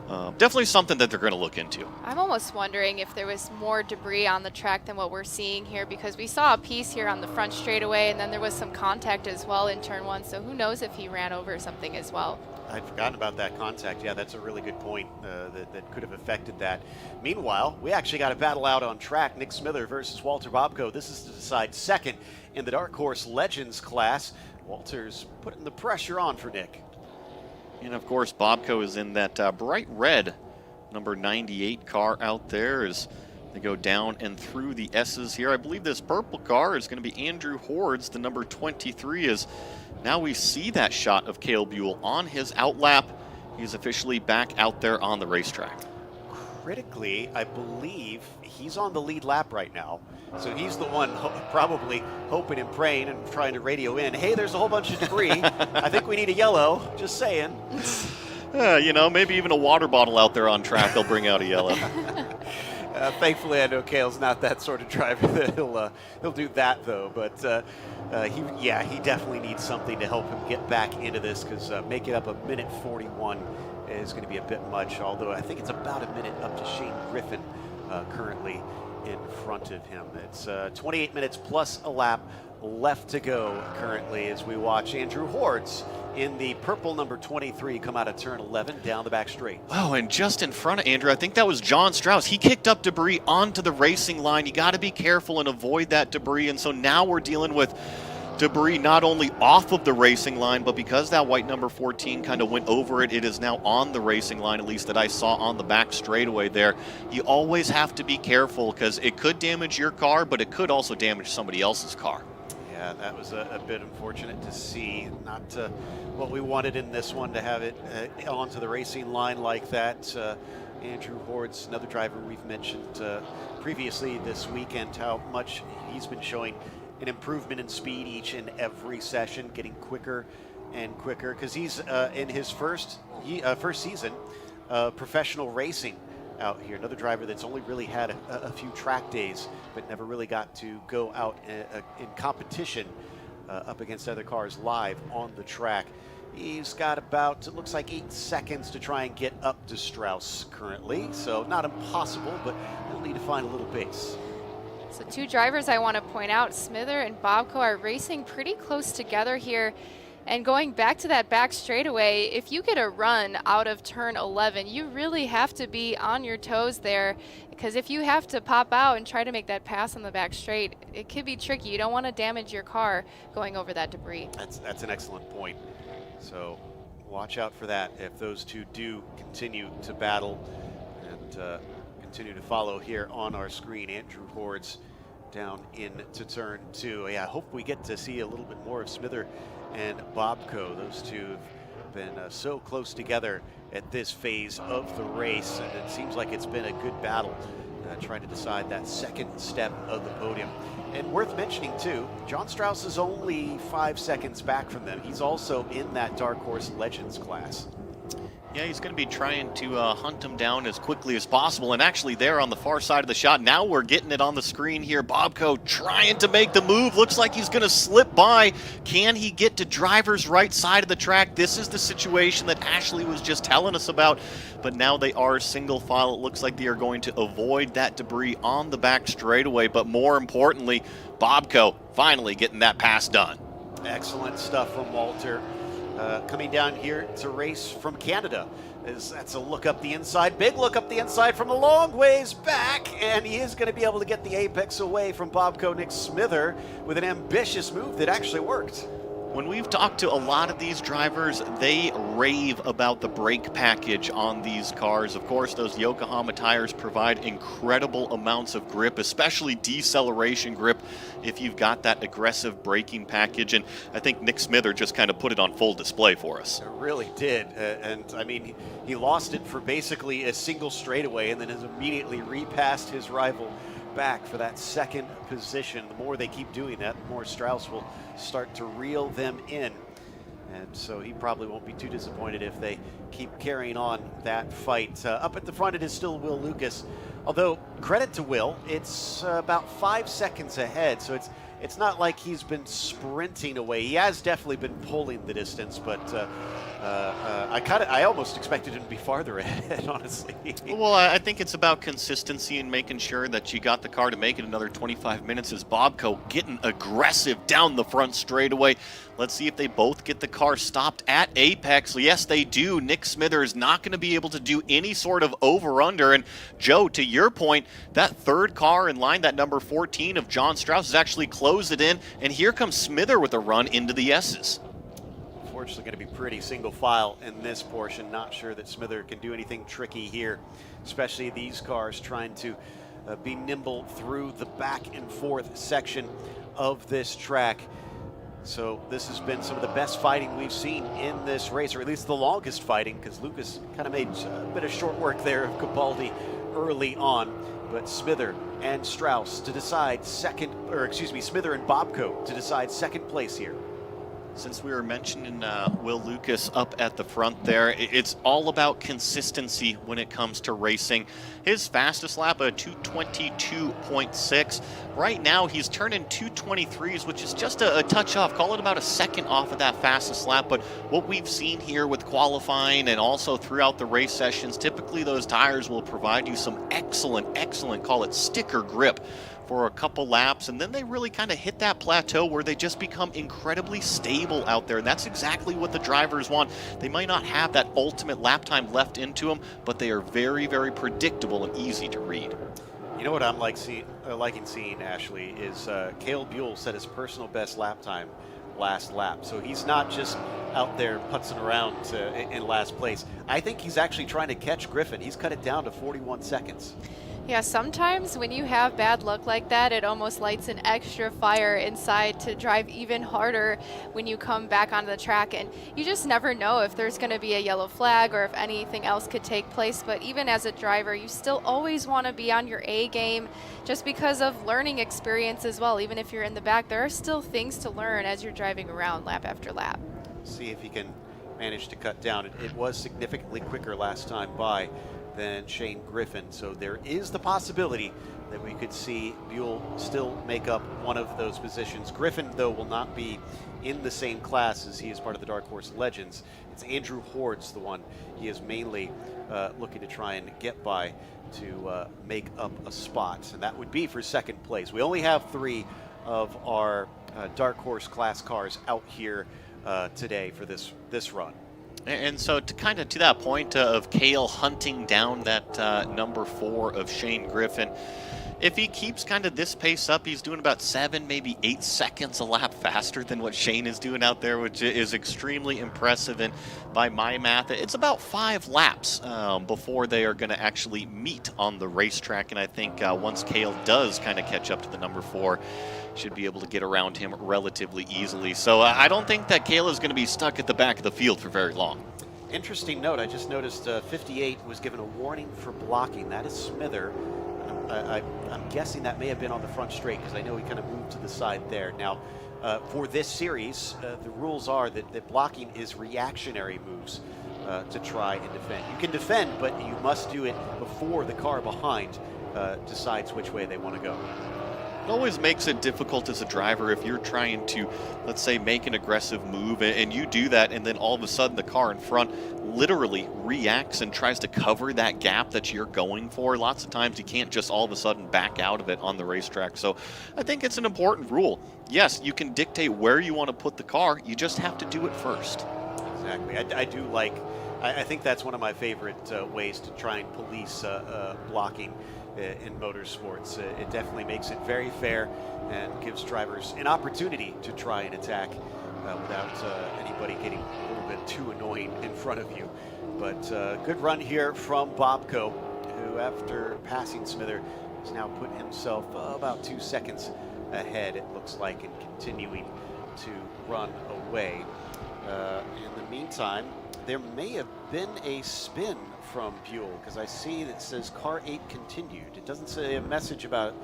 definitely something that they're going to look into.
I'm almost wondering if there was more debris on the track than what we're seeing here, because we saw a piece here on the front straightaway, and then there was some contact as well in turn 1. So who knows if he ran over something as well.
I'd forgotten about that contact. Yeah, that's a really good point that could have affected that. Meanwhile, we actually got a battle out on track. Nick Smither versus Walter Bobko. This is to decide second in the Dark Horse Legends class. Walter's putting the pressure on for Nick.
And of course, Bobko is in that bright red number 98 car out there as they go down and through the S's here. I believe this purple car is going to be Andrew Hordes, the number 23, as now we see that shot of Kale Buell on his outlap. He's officially back out there on the racetrack.
Critically, I believe he's on the lead lap right now. So he's the one probably hoping and praying and trying to radio in, hey, there's a whole bunch of debris. I think we need a yellow. Just saying.
You know, maybe even a water bottle out there on track, they'll bring out a yellow.
Thankfully, I know Kale's not that sort of driver that he'll do that though. But he definitely needs something to help him get back into this, because making up a minute 41 is going to be a bit much. Although I think it's about a minute up to Shane Griffin currently in front of him. It's 28 minutes plus a lap left to go currently as we watch Andrew Hordes in the purple number 23 come out of turn 11 down the back straight.
Oh, and just in front of Andrew, I think that was John Strauss. He kicked up debris onto the racing line. You got to be careful and avoid that debris. And so now we're dealing with debris not only off of the racing line, but because that white number 14 kind of went over it, it is now on the racing line, at least that I saw on the back straightaway there. You always have to be careful, because it could damage your car, but it could also damage somebody else's car.
Yeah, that was a bit unfortunate to see. Not what we wanted in this one, to have it onto the racing line like that. Andrew Hordes, another driver we've mentioned previously this weekend, how much he's been showing an improvement in speed each and every session, getting quicker and quicker, because he's in his first season professional racing out here. Another driver that's only really had a few track days, but never really got to go out in competition up against other cars live on the track. He's got about, it looks like 8 seconds to try and get up to Strauss currently. So not impossible, but he'll need to find a little pace.
So two drivers I want to point out, Smither and Bobco, are racing pretty close together here. And going back to that back straightaway, if you get a run out of turn 11, you really have to be on your toes there, because if you have to pop out and try to make that pass on the back straight, it could be tricky. You don't want to damage your car going over that debris.
That's an excellent point. So watch out for that if those two do continue to battle and continue to follow here on our screen. Andrew Hordes down into turn 2. Yeah, I hope we get to see a little bit more of Smither and Bobco. Those two have been so close together at this phase of the race, and it seems like it's been a good battle trying to decide that second step of the podium. And worth mentioning too, John Strauss is only 5 seconds back from them. He's also in that Dark Horse Legends class.
Yeah, he's going to be trying to hunt him down as quickly as possible. And actually there on the far side of the shot, now we're getting it on the screen here. Bobco trying to make the move. Looks like he's going to slip by. Can he get to driver's right side of the track? This is the situation that Ashley was just telling us about. But now they are single file. It looks like they are going to avoid that debris on the back straightaway. But more importantly, Bobco finally getting that pass done.
Excellent stuff from Walter. Coming down here to race from Canada. That's a look up the inside, big look up the inside from a long ways back, and he is going to be able to get the apex away from Bobco Nick Smither with an ambitious move that actually worked.
When we've talked to a lot of these drivers, they rave about the brake package on these cars. Of course, those Yokohama tires provide incredible amounts of grip, especially deceleration grip if you've got that aggressive braking package. And I think Nick Smither just kind of put it on full display for us.
It really did. And I mean, he lost it for basically a single straightaway and then has immediately repassed his rival back for that second position. The more they keep doing that, the more Strauss will start to reel them in. And so he probably won't be too disappointed if they keep carrying on that fight. Up at the front, it is still Will Lucas. Although, credit to Will, it's about 5 seconds ahead, so it's not like he's been sprinting away. He has definitely been pulling the distance, but I almost expected him to be farther ahead, honestly.
Well, I think it's about consistency and making sure that you got the car to make it another 25 minutes as Bobco getting aggressive down the front straightaway. Let's see if they both get the car stopped at apex. Yes, they do. Nick Smither is not going to be able to do any sort of over-under. And Joe, to your point, that third car in line, that number 14 of John Strauss, has actually closed it in. And here comes Smither with a run into the S's.
Unfortunately, going to be pretty single file in this portion. Not sure that Smither can do anything tricky here, especially these cars trying to be nimble through the back and forth section of this track. So this has been some of the best fighting we've seen in this race, or at least the longest fighting, because Lucas kind of made a bit of short work there of Capaldi early on. But Smither and Strauss to decide Smither and Bobco to decide second place here.
Since we were mentioning Will Lucas up at the front there, it's all about consistency when it comes to racing. His fastest lap, a 2:22.6. Right now, he's turning 2:23s, which is just a touch off. Call it about a second off of that fastest lap. But what we've seen here with qualifying and also throughout the race sessions, typically those tires will provide you some excellent, call it sticker grip for a couple laps, and then they really kind of hit that plateau where they just become incredibly stable out there. And that's exactly what the drivers want. They might not have that ultimate lap time left into them, but they are very, very predictable and easy to read.
You know what I'm liking seeing, Ashley, is Kale Buell set his personal best lap time last lap. So he's not just out there putzing around in last place. I think he's actually trying to catch Griffin. He's cut it down to 41 seconds.
Yeah, sometimes when you have bad luck like that, it almost lights an extra fire inside to drive even harder when you come back onto the track. And you just never know if there's going to be a yellow flag or if anything else could take place. But even as a driver, you still always want to be on your A game just because of learning experience as well. Even if you're in the back, there are still things to learn as you're driving around lap after lap.
See if he can manage to cut down. It was significantly quicker last time by than Shane Griffin. So there is the possibility that we could see Buell still make up one of those positions. Griffin, though, will not be in the same class as he is part of the Dark Horse Legends. It's Andrew Hord's the one he is mainly looking to try and get by to make up a spot, and that would be for second place. We only have 3 of our Dark Horse class cars out here today for this run.
And so to that point of Kale hunting down that number 4 of Shane Griffin, if he keeps kind of this pace up, he's doing about 7, maybe 8 seconds a lap faster than what Shane is doing out there, which is extremely impressive. And by my math, it's about 5 laps before they are going to actually meet on the racetrack. And I think once Kale does kind of catch up to the number 4, should be able to get around him relatively easily. So I don't think that Kale is going to be stuck at the back of the field for very long.
Interesting note, I just noticed 58 was given a warning for blocking. That is Smither. I'm guessing that may have been on the front straight because I know he kind of moved to the side there. Now, for this series, the rules are that blocking is reactionary moves to try and defend. You can defend, but you must do it before the car behind decides which way they want to go.
It always makes it difficult as a driver if you're trying to, let's say, make an aggressive move and you do that, and then all of a sudden the car in front literally reacts and tries to cover that gap that you're going for. Lots of times you can't just all of a sudden back out of it on the racetrack. So I think it's an important rule. Yes, you can dictate where you want to put the car. You just have to do it first.
Exactly. I think that's one of my favorite ways to try and police blocking in motorsports. It definitely makes it very fair and gives drivers an opportunity to try and attack without anybody getting a little bit too annoying in front of you. But good run here from Bobco, who after passing Smither has now put himself about 2 seconds ahead, it looks like, and continuing to run away. In the meantime, there may have been a spin from Buell, because I see that it says car 8 continued. It doesn't say a message about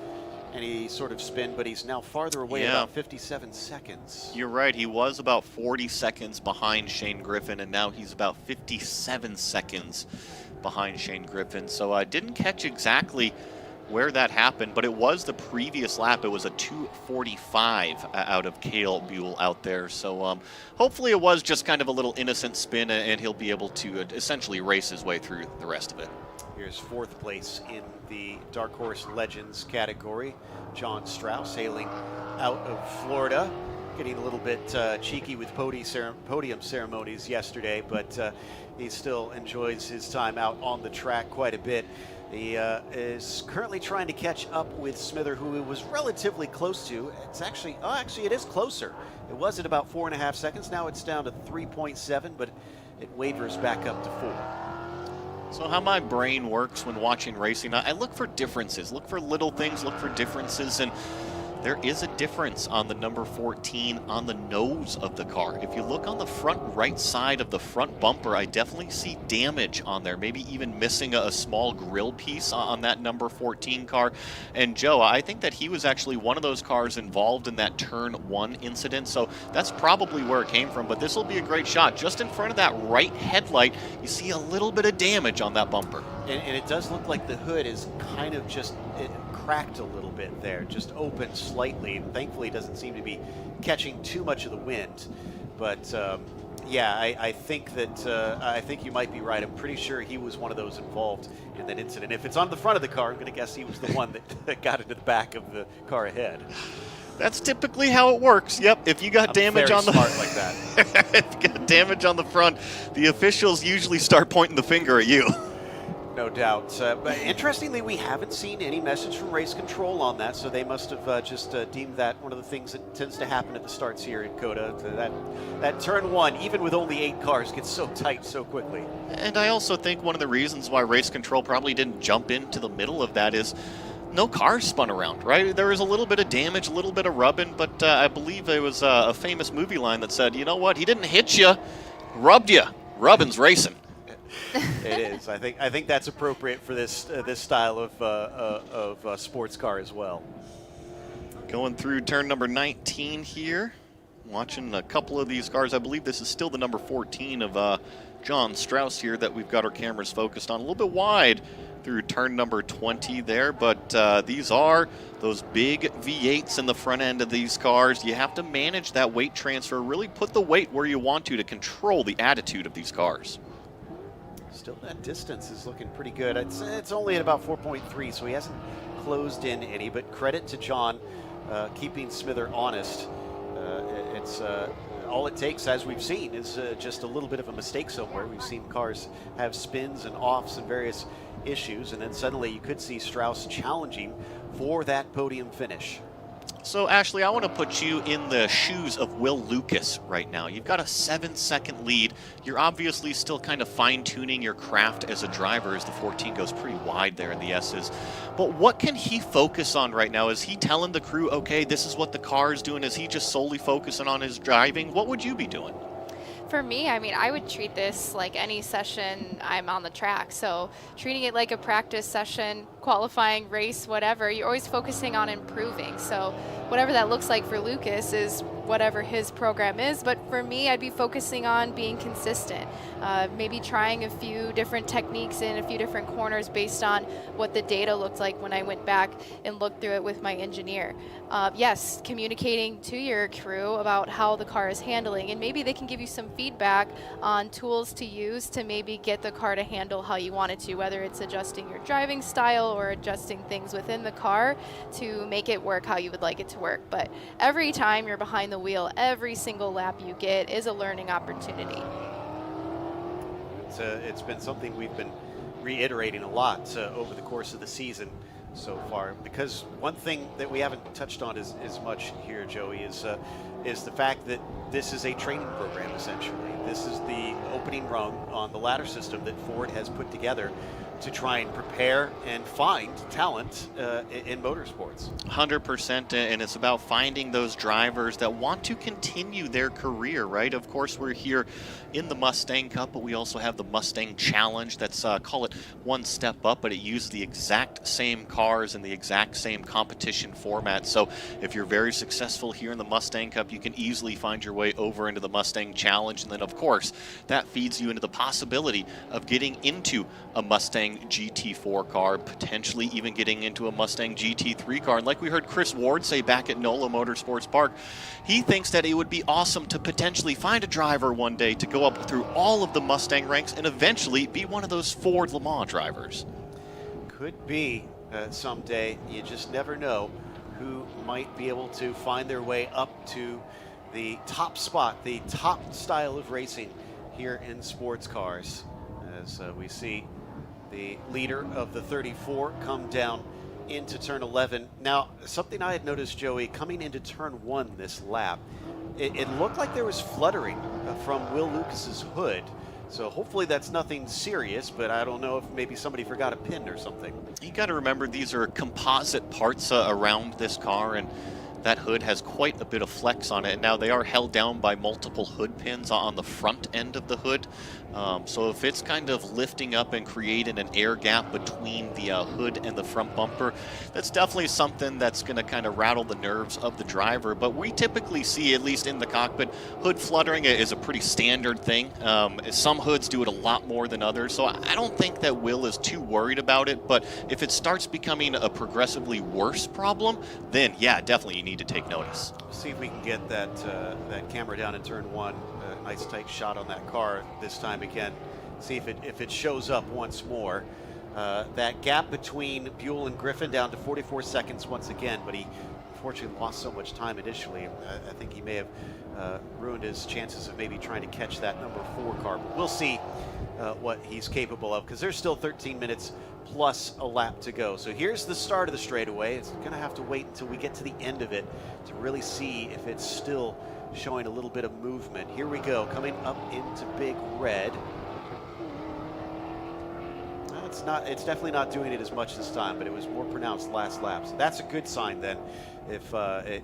any sort of spin, but he's now farther away, about 57 seconds.
You're right. He was about 40 seconds behind Shane Griffin, and now he's about 57 seconds behind Shane Griffin. So I didn't catch exactly where that happened, but it was the previous lap. It was a 2:45 out of Kale Buell out there. So hopefully it was just kind of a little innocent spin, and he'll be able to essentially race his way through the rest of it.
Here's 4th place in the Dark Horse Legends category. John Strauss hailing out of Florida, getting a little bit cheeky with podium ceremonies yesterday, but he still enjoys his time out on the track quite a bit. He is currently trying to catch up with Smither, who he was relatively close to. It's actually it is closer. It was at about 4.5 seconds. Now it's down to 3.7, but it wavers back up to 4.
So how my brain works when watching racing, I look for differences, look for little things, look for differences, and there is a difference on the number 14 on the nose of the car. If you look on the front right side of the front bumper, I definitely see damage on there, maybe even missing a small grill piece on that number 14 car. And Joe, I think that he was actually one of those cars involved in that turn 1 incident, so that's probably where it came from. But this will be a great shot. Just in front of that right headlight, you see a little bit of damage on that bumper.
And it does look like the hood is kind of just cracked a little bit there, just open slightly. Thankfully, it doesn't seem to be catching too much of the wind. But yeah, I think you might be right. I'm pretty sure he was one of those involved in that incident. If it's on the front of the car, I'm going to guess he was the one that got into the back of the car ahead.
That's typically how it works. Yep, if you got damage on the
smart like that.
if you got damage on the front, the officials usually start pointing the finger at you.
No doubt. But interestingly, we haven't seen any message from race control on that, so they must have just deemed that one of the things that tends to happen at the starts here in COTA. That turn 1, even with only 8 cars, gets so tight so quickly.
And I also think one of the reasons why race control probably didn't jump into the middle of that is no cars spun around, right? There was a little bit of damage, a little bit of rubbing, but I believe it was a famous movie line that said, you know what, he didn't hit you, rubbed you. Rubbin's racing.
It is. I think that's appropriate for this style of sports car as well.
Going through turn number 19 here, watching a couple of these cars. I believe this is still the number 14 of John Strauss here that we've got our cameras focused on. A little bit wide through turn number 20 there, but these are those big V8s in the front end of these cars. You have to manage that weight transfer, really put the weight where you want to control the attitude of these cars.
Still, that distance is looking pretty good. It's only at about 4.3, so he hasn't closed in any, but credit to John keeping Smither honest. It's all it takes, as we've seen, is just a little bit of a mistake somewhere. We've seen cars have spins and offs and various issues, and then suddenly you could see Strauss challenging for that podium finish.
So, Ashley, I want to put you in the shoes of Will Lucas right now. You've got a 7-second lead. You're obviously still kind of fine-tuning your craft as a driver as the 14 goes pretty wide there in the S's. But what can he focus on right now? Is he telling the crew, okay, this is what the car is doing? Is he just solely focusing on his driving? What would you be doing?
For me, I mean, I would treat this like any session I'm on the track. So treating it like a practice session, qualifying, race, whatever, you're always focusing on improving. So whatever that looks like for Lucas is whatever his program is. But for me, I'd be focusing on being consistent. Maybe trying a few different techniques in a few different corners based on what the data looked like when I went back and looked through it with my engineer. Yes, communicating to your crew about how the car is handling, and maybe they can give you some feedback on tools to use to maybe get the car to handle how you want it to, whether it's adjusting your driving style or adjusting things within the car to make it work how you would like it to work. But every time you're behind the wheel, every single lap you get is a learning opportunity.
It's been something we've been reiterating a lot over the course of the season so far, because one thing that we haven't touched on as much here, Joey, is the fact that this is a training program, essentially. This is the opening rung on the ladder system that Ford has put together to try and prepare and find talent in motorsports.
100%, and it's about finding those drivers that want to continue their career, right? Of course, we're here in the Mustang Cup, but we also have the Mustang Challenge. That's, call it one step up, but it uses the exact same cars and the exact same competition format. So if you're very successful here in the Mustang Cup, you can easily find your way over into the Mustang Challenge. And then, of course, that feeds you into the possibility of getting into a Mustang GT4 car, potentially even getting into a Mustang GT3 car. And like we heard Chris Ward say back at NOLA Motorsports Park, he thinks that it would be awesome to potentially find a driver one day to go up through all of the Mustang ranks and eventually be one of those Ford Le Mans drivers.
Could be someday. You just never know who might be able to find their way up to the top spot, the top style of racing here in sports cars, as we see the leader of the 34 come down into turn 11. Now, something I had noticed, Joey, coming into turn 1 this lap, it looked like there was fluttering from Will Lucas's hood. So hopefully that's nothing serious, but I don't know if maybe somebody forgot a pin or something.
You got to remember, these are composite parts around this car, and that hood has quite a bit of flex on it. And now they are held down by multiple hood pins on the front end of the hood. So if it's kind of lifting up and creating an air gap between the hood and the front bumper, that's definitely something that's going to kind of rattle the nerves of the driver. But we typically see, at least in the cockpit, hood fluttering is a pretty standard thing. Some hoods do it a lot more than others, so I don't think that Will is too worried about it. But if it starts becoming a progressively worse problem, then yeah, definitely you need to take notice.
See if we can get that camera down in turn 1. Nice tight shot on that car this time again. See if it shows up once more. That gap between Buell and Griffin down to 44 seconds once again, but he unfortunately lost so much time initially. I think he may have ruined his chances of maybe trying to catch that number 4 car. But we'll see what he's capable of, because there's still 13 minutes plus a lap to go. So here's the start of the straightaway. It's going to have to wait until we get to the end of it to really see if it's still showing a little bit of movement. Here we go, coming up into Big Red. It's definitely not doing it as much this time, but it was more pronounced last lap. So that's a good sign then, if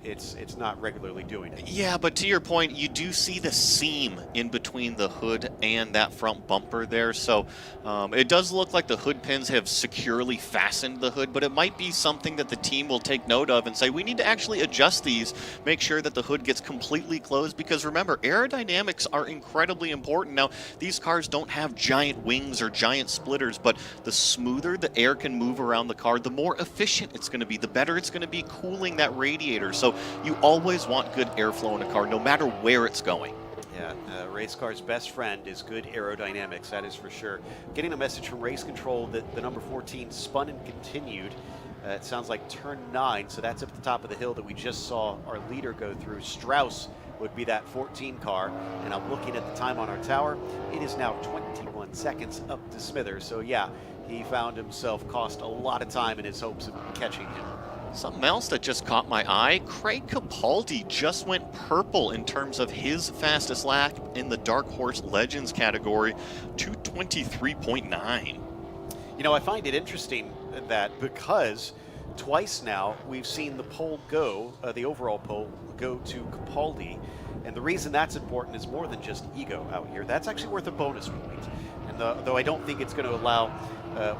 it's not regularly doing it.
Yeah, but to your point, you do see the seam in between the hood and that front bumper there. So it does look like the hood pins have securely fastened the hood, but it might be something that the team will take note of and say, we need to actually adjust these, make sure that the hood gets completely closed, because remember, aerodynamics are incredibly important. Now, these cars don't have giant wings or giant splitters, but the smoother the air can move around the car, the more efficient it's going to be, the better it's going to be cooling that radiator. So you always want good airflow in a car, no matter where it's going.
Yeah, race car's best friend is good aerodynamics, that is for sure. Getting a message from race control that the number 14 spun and continued. It sounds like turn 9, so that's up at the top of the hill that we just saw our leader go through. Strauss would be that 14 car, and I'm looking at the time on our tower. It is now 21 seconds up to Smithers, so yeah, he found himself cost a lot of time in his hopes of catching him.
Something else that just caught my eye, Craig Capaldi just went purple in terms of his fastest lap in the Dark Horse Legends category, 2:23.9.
You know, I find it interesting that because twice now we've seen the pole go, the overall pole go to Capaldi, and the reason that's important is more than just ego out here. That's actually worth a bonus point. And though I don't think it's going to allow,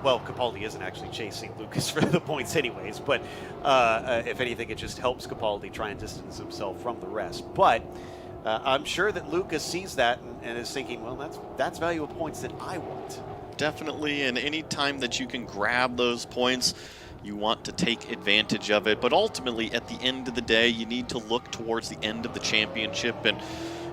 well, Capaldi isn't actually chasing Lucas for the points anyways, but if anything, it just helps Capaldi try and distance himself from the rest. But I'm sure that Lucas sees that and is thinking, well, that's valuable points that I want.
Definitely, and any time that you can grab those points, you want to take advantage of it. But ultimately, at the end of the day, you need to look towards the end of the championship. And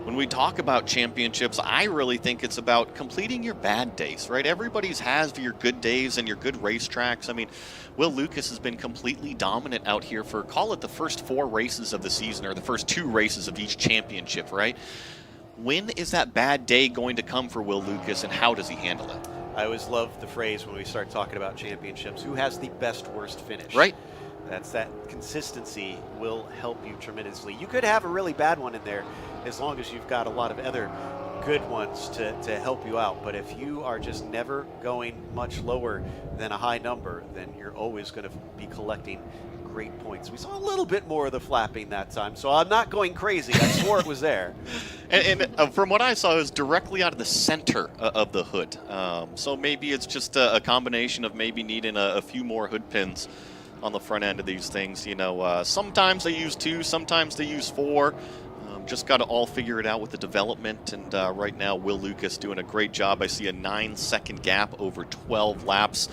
when we talk about championships, I really think it's about completing your bad days, right? Everybody's has your good days and your good racetracks. I mean, Will Lucas has been completely dominant out here for, call it the first 4 races of the season, or the first 2 races of each championship, right? When is that bad day going to come for Will Lucas, and how does he handle it?
I always love the phrase when we start talking about championships, who has the best worst finish?
Right.
That consistency will help you tremendously. You could have a really bad one in there as long as you've got a lot of other good ones to help you out. But if you are just never going much lower than a high number, then you're always going to be collecting great points. We saw a little bit more of the flapping that time, so I'm not going crazy. I swore it was there.
And from what I saw, it was directly out of the center of the hood. So maybe it's just a combination of maybe needing a few more hood pins on the front end of these things. You know, sometimes they use 2, sometimes they use 4. Just got to all figure it out with the development. And right now, Will Lucas doing a great job. I see a 9-second gap over 12 laps.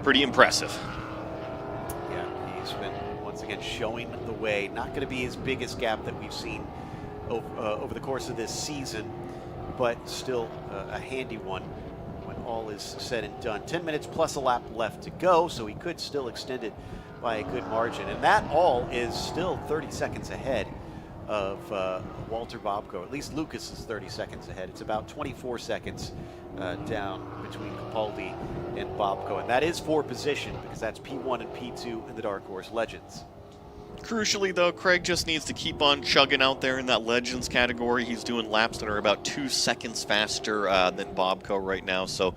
Pretty impressive.
Yeah, he's been once again showing the way. Not going to be his biggest gap that we've seen over the course of this season, but still a handy one when all is said and done. 10 minutes plus a lap left to go, so he could still extend it by a good margin. And that all is still 30 seconds ahead of Walter Bobko. At least Lucas is 30 seconds ahead. It's about 24 seconds down between Capaldi and Bobko. And that is for position, because that's P1 and P2 in the Dark Horse Legends.
Crucially, though, Craig just needs to keep on chugging out there in that Legends category. He's doing laps that are about 2 seconds faster than Bobko right now. So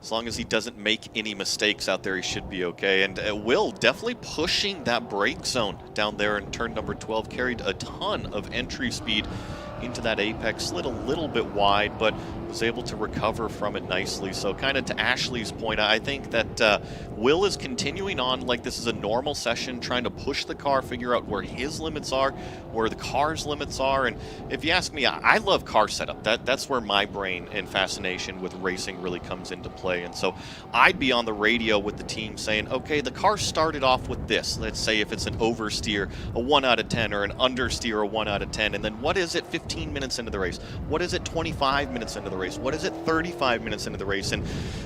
as long as he doesn't make any mistakes out there, he should be okay. And Will definitely pushing that brake zone down there in turn number 12. Carried a ton of entry speed into that apex, slid a little bit wide, but was able to recover from it nicely. So kind of to Ashley's point, I think that Will is continuing on like this is a normal session, trying to push the car, figure out where his limits are, where the car's limits are. And if you ask me, I love car setup. That's where my brain and fascination with racing really comes into play. And so I'd be on the radio with the team saying, okay, the car started off with this. Let's say if it's an oversteer, a 1 out of 10, or an understeer, a 1 out of 10. And then what is it 15 minutes into the race? What is it 25 minutes into the race? What is it 35 minutes into the race? And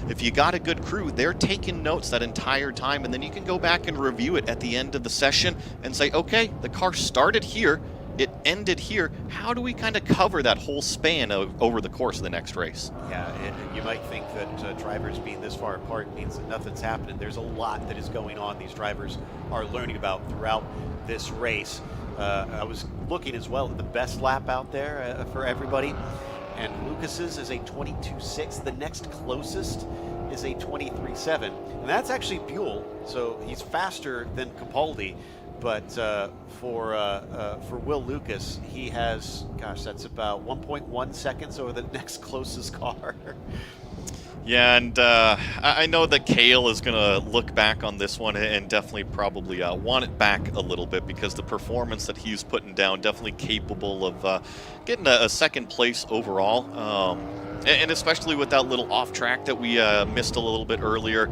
if you got a good crew, they're taking notes that entire time, and then you can go back and review it at the end of the session and say, okay, the car started here, it ended here. How do we kind of cover that whole span over the course of the next race?
Yeah, you might think that drivers being this far apart means that nothing's happening. There's a lot that is going on. These drivers are learning about throughout this race. I was looking as well at the best lap out there for everybody, and Lucas's is a 22.6. The next closest is a 23.7, and that's actually Buell, so he's faster than Capaldi, But for Will Lucas, he has, gosh, that's about 1.1 seconds over the next closest car.
Yeah, and I know that Kale is going to look back on this one and definitely probably want it back a little bit, because the performance that he's putting down, definitely capable of getting a second place overall. And especially with that little off track that we missed a little bit earlier.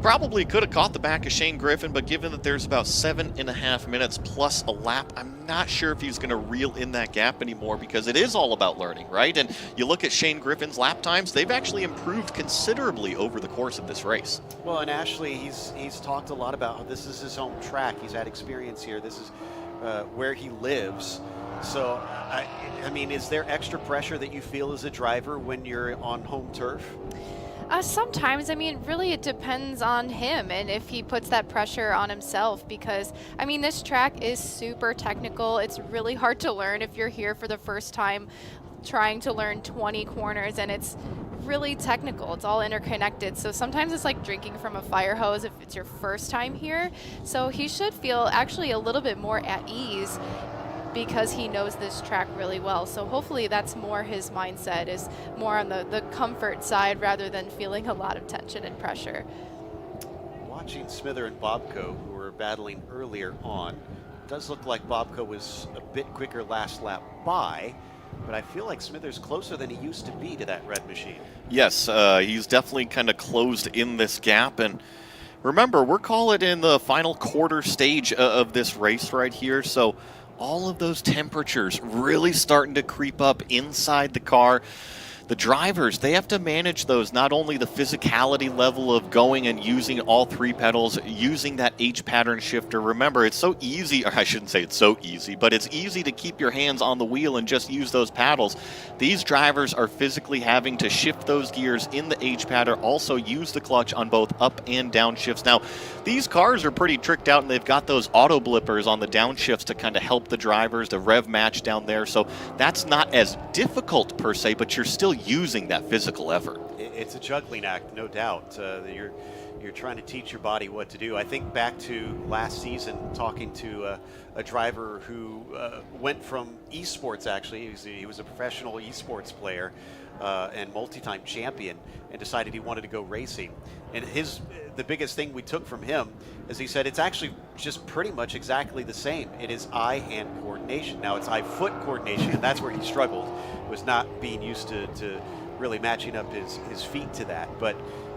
Probably could have caught the back of Shane Griffin, but given that there's about 7.5 minutes plus a lap, I'm not sure if he's going to reel in that gap anymore, because it is all about learning, right? And you look at Shane Griffin's lap times, they've actually improved considerably over the course of this race.
Well, and Ashley, he's talked a lot about how this is his home track. He's had experience here. This is where he lives. So, I mean, is there extra pressure that you feel as a driver when you're on home turf?
Sometimes, I mean, really it depends on him and if he puts that pressure on himself, because, I mean, this track is super technical. It's really hard to learn if you're here for the first time trying to learn 20 corners, and it's really technical. It's all interconnected. So sometimes it's like drinking from a fire hose if it's your first time here. So he should feel actually a little bit more at ease, because he knows this track really well. So hopefully that's more his mindset, is more on the comfort side rather than feeling a lot of tension and pressure.
Watching Smither and Bobco, who were battling earlier on, it does look like Bobco was a bit quicker last lap by, but I feel like Smither's closer than he used to be to that red machine.
Yes, he's definitely kind of closed in this gap, and remember, we're calling in the final quarter stage of this race right here, so all of those temperatures really starting to creep up inside the car. The drivers, they have to manage those, not only the physicality level of going and using all three pedals, using that H pattern shifter. Remember, it's so easy, or I shouldn't say it's so easy, but it's easy to keep your hands on the wheel and just use those paddles. These drivers are physically having to shift those gears in the H pattern, also use the clutch on both up and down shifts. Now, these cars are pretty tricked out, and they've got those auto blippers on the downshifts to kind of help the drivers to rev match down there, so that's not as difficult per se, but you're still using that physical effort.
It's a juggling act, no doubt. You're trying to teach your body what to do. I think back to last season, talking to a driver who went from esports, actually. He was a professional esports player and multi-time champion, and decided he wanted to go racing. And the biggest thing we took from him is he said it's actually just pretty much exactly the same. It is eye-hand coordination. Now it's eye-foot coordination, and that's where he struggled, was not being used to really matching up his feet to that. But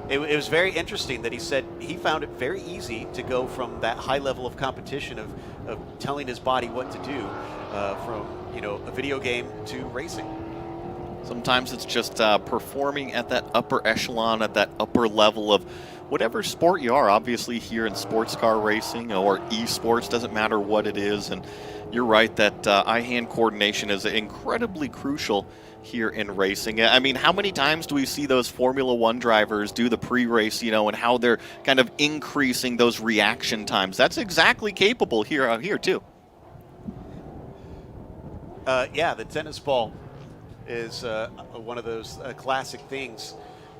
it was very interesting that he said he found it very easy to go from that high level of competition of telling his body what to do from a video game to racing.
Sometimes it's just performing at that upper echelon, at that upper level of whatever sport you are. Obviously here in sports car racing or esports, doesn't matter what it is. And you're right that eye-hand coordination is incredibly crucial here in racing. I mean, how many times do we see those Formula One drivers do the pre-race, and how they're kind of increasing those reaction times? That's exactly capable here too.
Yeah, the tennis ball is one of those classic things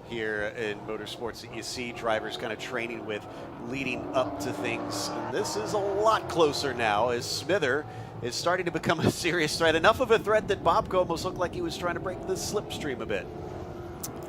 here in motorsports that you see drivers kind of training with leading up to things. And this is a lot closer now as Smither is starting to become a serious threat. Enough of a threat that Bobco almost looked like he was trying to break the slipstream a bit.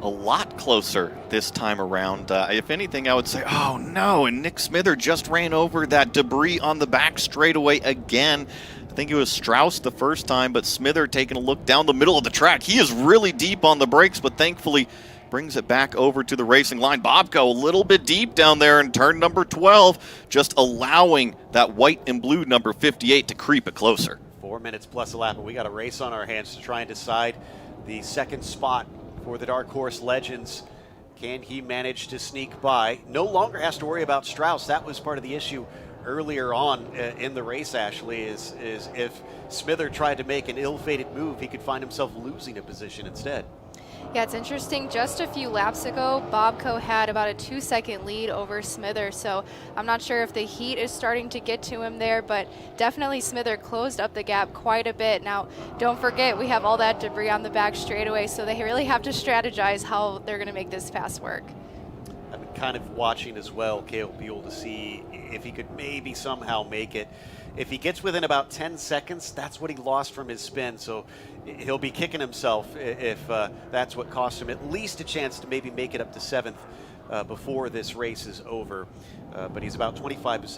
A lot closer this time around. If anything, I would say, oh no, and Nick Smither just ran over that debris on the back straightaway again. I think it was Strauss the first time, but Smither taking a look down the middle of the track. He is really deep on the brakes, but thankfully brings it back over to the racing line. Bobco a little bit deep down there in turn number 12, just allowing that white and blue number 58 to creep it closer.
4 minutes plus a lap, and we got a race on our hands to try and decide the second spot for the Dark Horse Legends. Can he manage to sneak by? No longer has to worry about Strauss. That was part of the issue earlier on in the race, Ashley, is if Smither tried to make an ill-fated move, he could find himself losing a position instead.
Yeah, it's interesting. Just a few laps ago, Bobco had about a 2-second lead over Smither, so I'm not sure if the heat is starting to get to him there, but definitely Smither closed up the gap quite a bit. Now, don't forget, we have all that debris on the back straightaway, so they really have to strategize how they're going to make this pass work.
kind of watching as well Kale Buell to see if he could maybe somehow make it. If he gets within about 10 seconds, that's what he lost from his spin. So he'll be kicking himself if that's what cost him at least a chance to maybe make it up to 7th before this race is over. But he's about 25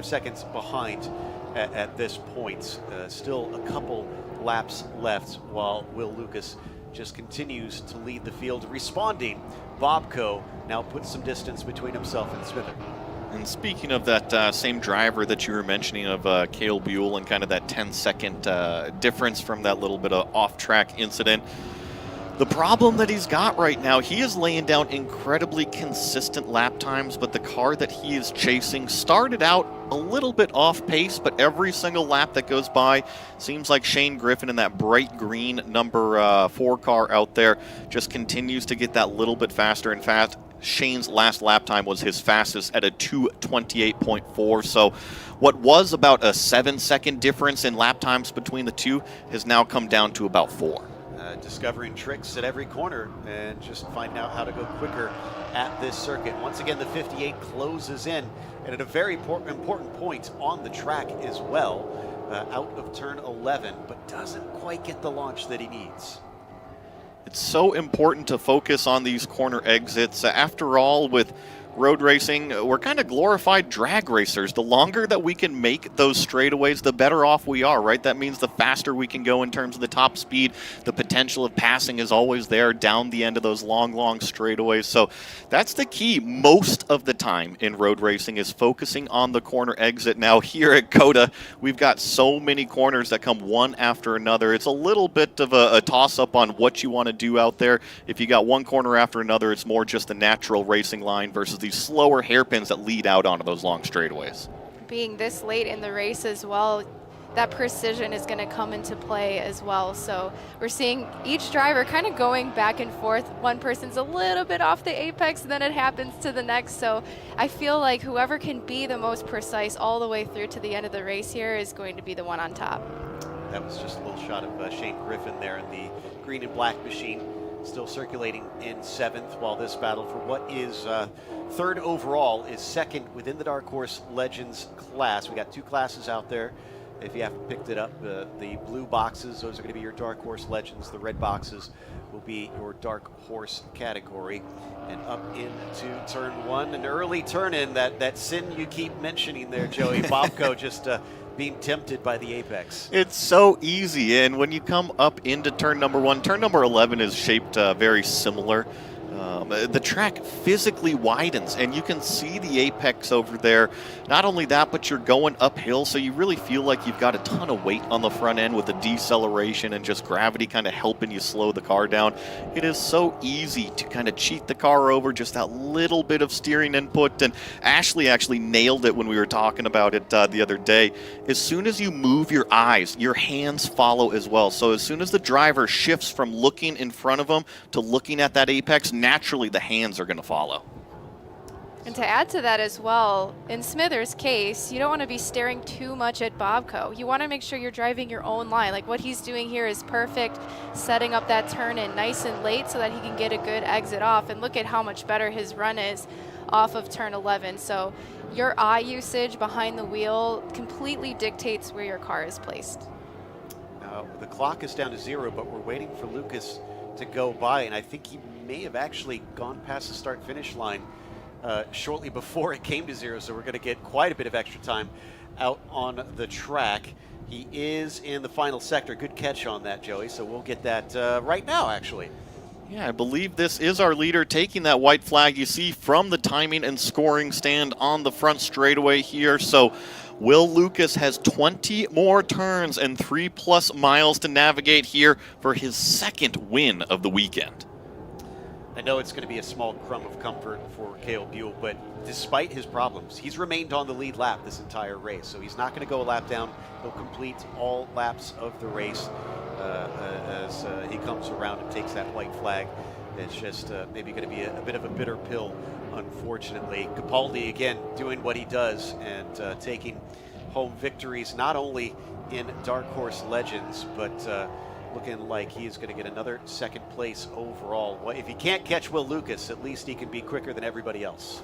seconds behind at this point. Still a couple laps left while Will Lucas just continues to lead the field. Responding, Bobco now puts some distance between himself and Smither.
And speaking of that same driver that you were mentioning of Kale Buell and kind of that 10-second difference from that little bit of off-track incident, the problem that he's got right now, he is laying down incredibly consistent lap times, but the car that he is chasing started out a little bit off pace, but every single lap that goes by seems like Shane Griffin in that bright green number 4 car out there just continues to get that little bit faster and fast. Shane's last lap time was his fastest at a 2:28.4. So what was about a 7-second difference in lap times between the two has now come down to about 4.
Discovering tricks at every corner and just finding out how to go quicker at this circuit. Once again, the 58 closes in, and at a very important point on the track as well, out of turn 11, but doesn't quite get the launch that he needs.
It's so important to focus on these corner exits. After all, with road racing, we're kind of glorified drag racers. The longer that we can make those straightaways, the better off we are, right? That means the faster we can go in terms of the top speed. The potential of passing is always there down the end of those long straightaways. So that's the key most of the time in road racing, is focusing on the corner exit. Now here at COTA, we've got so many corners that come one after another. It's a little bit of a toss-up on what you want to do out there. If you got one corner after another, it's more just a natural racing line versus these slower hairpins that lead out onto those long straightaways.
Being this late in the race as well, that precision is going to come into play as well. So we're seeing each driver kind of going back and forth. One person's a little bit off the apex, and then it happens to the next. So I feel like whoever can be the most precise all the way through to the end of the race here is going to be the one on top.
That was just a little shot of Shane Griffin there in the green and black machine, still circulating in 7th, while this battle for what is 3rd overall is 2nd within the Dark Horse Legends class. We got 2 classes out there. If you haven't picked it up, the blue boxes, those are going to be your Dark Horse Legends. The red boxes will be your Dark Horse category. And up into turn 1, an early turn in, that sin you keep mentioning there, Joey. Bobco just being tempted by the apex.
It's so easy, and when you come up into turn number 1, turn number 11 is shaped very similar. The track physically widens, and you can see the apex over there. Not only that, but you're going uphill, so you really feel like you've got a ton of weight on the front end with the deceleration and just gravity kind of helping you slow the car down. It is so easy to kind of cheat the car over, just that little bit of steering input, and Ashley actually nailed it when we were talking about it the other day. As soon as you move your eyes, your hands follow as well. So as soon as the driver shifts from looking in front of them to looking at that apex, naturally the hands are going to follow.
And to add to that as well, in Smithers' case, you don't want to be staring too much at Bobco. You want to make sure you're driving your own line. Like what he's doing here is perfect, setting up that turn in nice and late so that he can get a good exit off. And look at how much better his run is off of turn 11. So your eye usage behind the wheel completely dictates where your car is placed.
Now, the clock is down to 0, but we're waiting for Lucas to go by, and I think he may have actually gone past the start-finish line shortly before it came to 0, so we're going to get quite a bit of extra time out on the track. He is in the final sector. Good catch on that, Joey, so we'll get that right now, actually.
Yeah, I believe this is our leader taking that white flag you see from the timing and scoring stand on the front straightaway here. So Will Lucas has 20 more turns and 3+ miles to navigate here for his 2nd win of the weekend.
I know it's going to be a small crumb of comfort for Kale Buell, but despite his problems, he's remained on the lead lap this entire race. So he's not going to go a lap down. He'll complete all laps of the race as he comes around and takes that white flag. It's just maybe going to be a bit of a bitter pill, unfortunately. Capaldi, again, doing what he does and taking home victories, not only in Dark Horse Legends, but looking like he is going to get another second place overall. If he can't catch Will Lucas, at least he can be quicker than everybody else.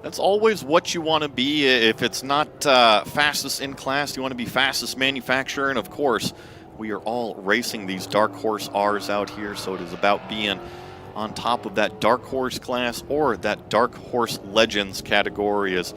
That's always what you want to be. If it's not fastest in class, you want to be fastest manufacturer. And of course, we are all racing these Dark Horse R's out here, so it is about being on top of that Dark Horse class or that Dark Horse Legends category as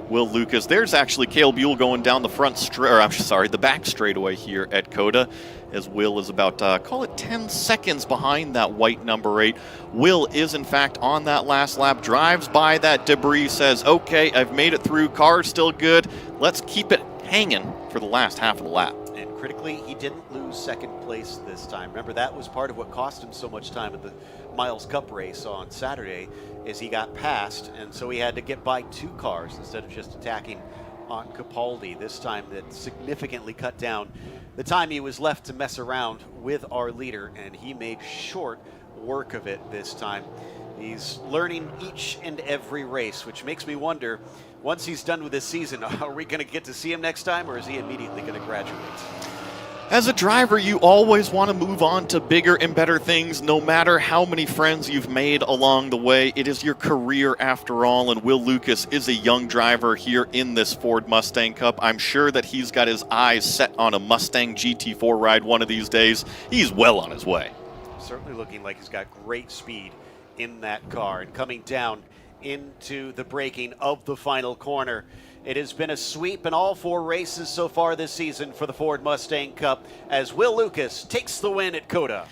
Will Lucas. There's actually Kale Buell going down the the back straightaway here at COTA, as Will is about, call it 10 seconds behind that white number 8. Will is, in fact, on that last lap, drives by that debris, says, okay, I've made it through, car's still good, let's keep it hanging for the last half of the lap.
And critically, he didn't lose second place this time. Remember, that was part of what cost him so much time at the Miles Cup race on Saturday, is he got passed, and so he had to get by 2 cars instead of just attacking on Capaldi. This time that significantly cut down the time he was left to mess around with our leader, and he made short work of it this time. He's learning each and every race, which makes me wonder, once he's done with this season, are we going to get to see him next time, or is he immediately going to graduate?
As a driver, you always want to move on to bigger and better things, no matter how many friends you've made along the way. It is your career after all, and Will Lucas is a young driver here in this Ford Mustang Cup. I'm sure that he's got his eyes set on a Mustang GT4 ride one of these days. He's well on his way.
Certainly looking like he's got great speed in that car, and coming down into the braking of the final corner. It has been a sweep in all 4 races so far this season for the Ford Mustang Cup as Will Lucas takes the win at COTA.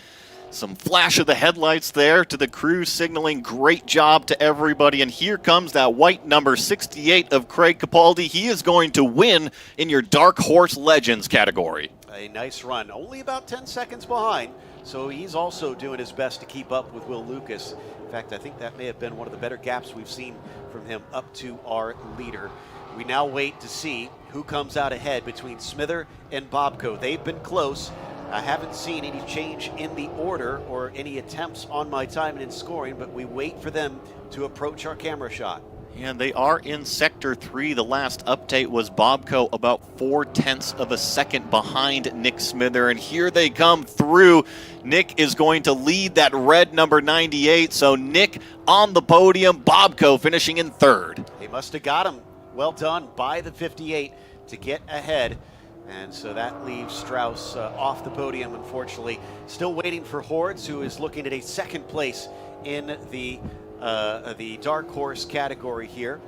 Some flash of the headlights there to the crew, signaling great job to everybody. And here comes that white number 68 of Craig Capaldi. He is going to win in your Dark Horse Legends category.
A nice run, only about 10 seconds behind, so he's also doing his best to keep up with Will Lucas. In fact, I think that may have been one of the better gaps we've seen from him up to our leader. We now wait to see who comes out ahead between Smither and Bobko. They've been close. I haven't seen any change in the order or any attempts on my time and in scoring, but we wait for them to approach our camera shot.
And they are in Sector 3. The last update was Bobko about 0.4 of a second behind Nick Smither. And here they come through. Nick is going to lead that red number 98. So Nick on the podium, Bobko finishing in 3rd.
They must have got him. Well done by the 58 to get ahead. And so that leaves Strauss off the podium, unfortunately. Still waiting for Hordes, who is looking at a 2nd place in the Dark Horse category here.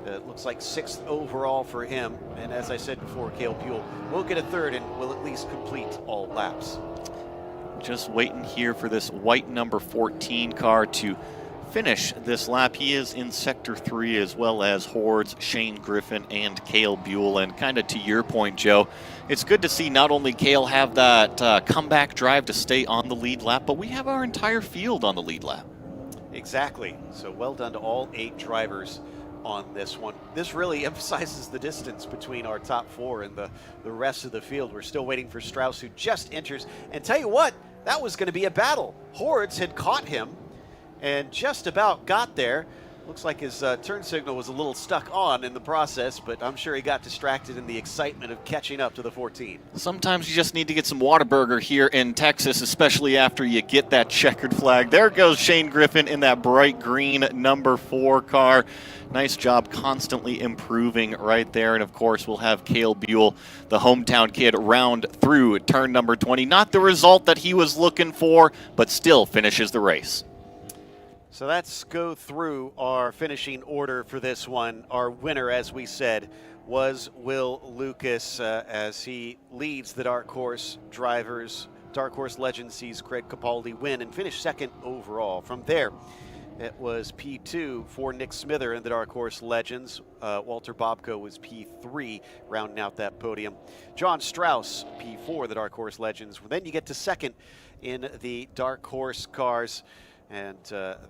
It looks like 6th overall for him. And as I said before, Kale Buell will get a 3rd and will at least complete all laps.
Just waiting here for this white number 14 car to finish this lap. He is in Sector 3, as well as Hordes, Shane Griffin, and Kale Buell. And kind of to your point, Joe, it's good to see not only Kale have that comeback drive to stay on the lead lap, but we have our entire field on the lead lap.
Exactly. So well done to all 8 drivers on this one. This really emphasizes the distance between our top 4 and the rest of the field. We're still waiting for Strauss, who just enters. And tell you what, that was going to be a battle. Hordes had caught him and just about got there. Looks like his turn signal was a little stuck on in the process, but I'm sure he got distracted in the excitement of catching up to the 14.
Sometimes you just need to get some Whataburger here in Texas, especially after you get that checkered flag. There goes Shane Griffin in that bright green number 4 car. Nice job constantly improving right there. And of course, we'll have Kale Buell, the hometown kid, round through turn number 20. Not the result that he was looking for, but still finishes the race.
So let's go through our finishing order for this one. Our winner, as we said, was Will Lucas as he leads the Dark Horse drivers. Dark Horse Legends sees Craig Capaldi win and finish 2nd overall. From there, it was P2 for Nick Smither in the Dark Horse Legends. Walter Bobko was P3, rounding out that podium. John Strauss, P4, the Dark Horse Legends. Then you get to 2nd in the Dark Horse cars. And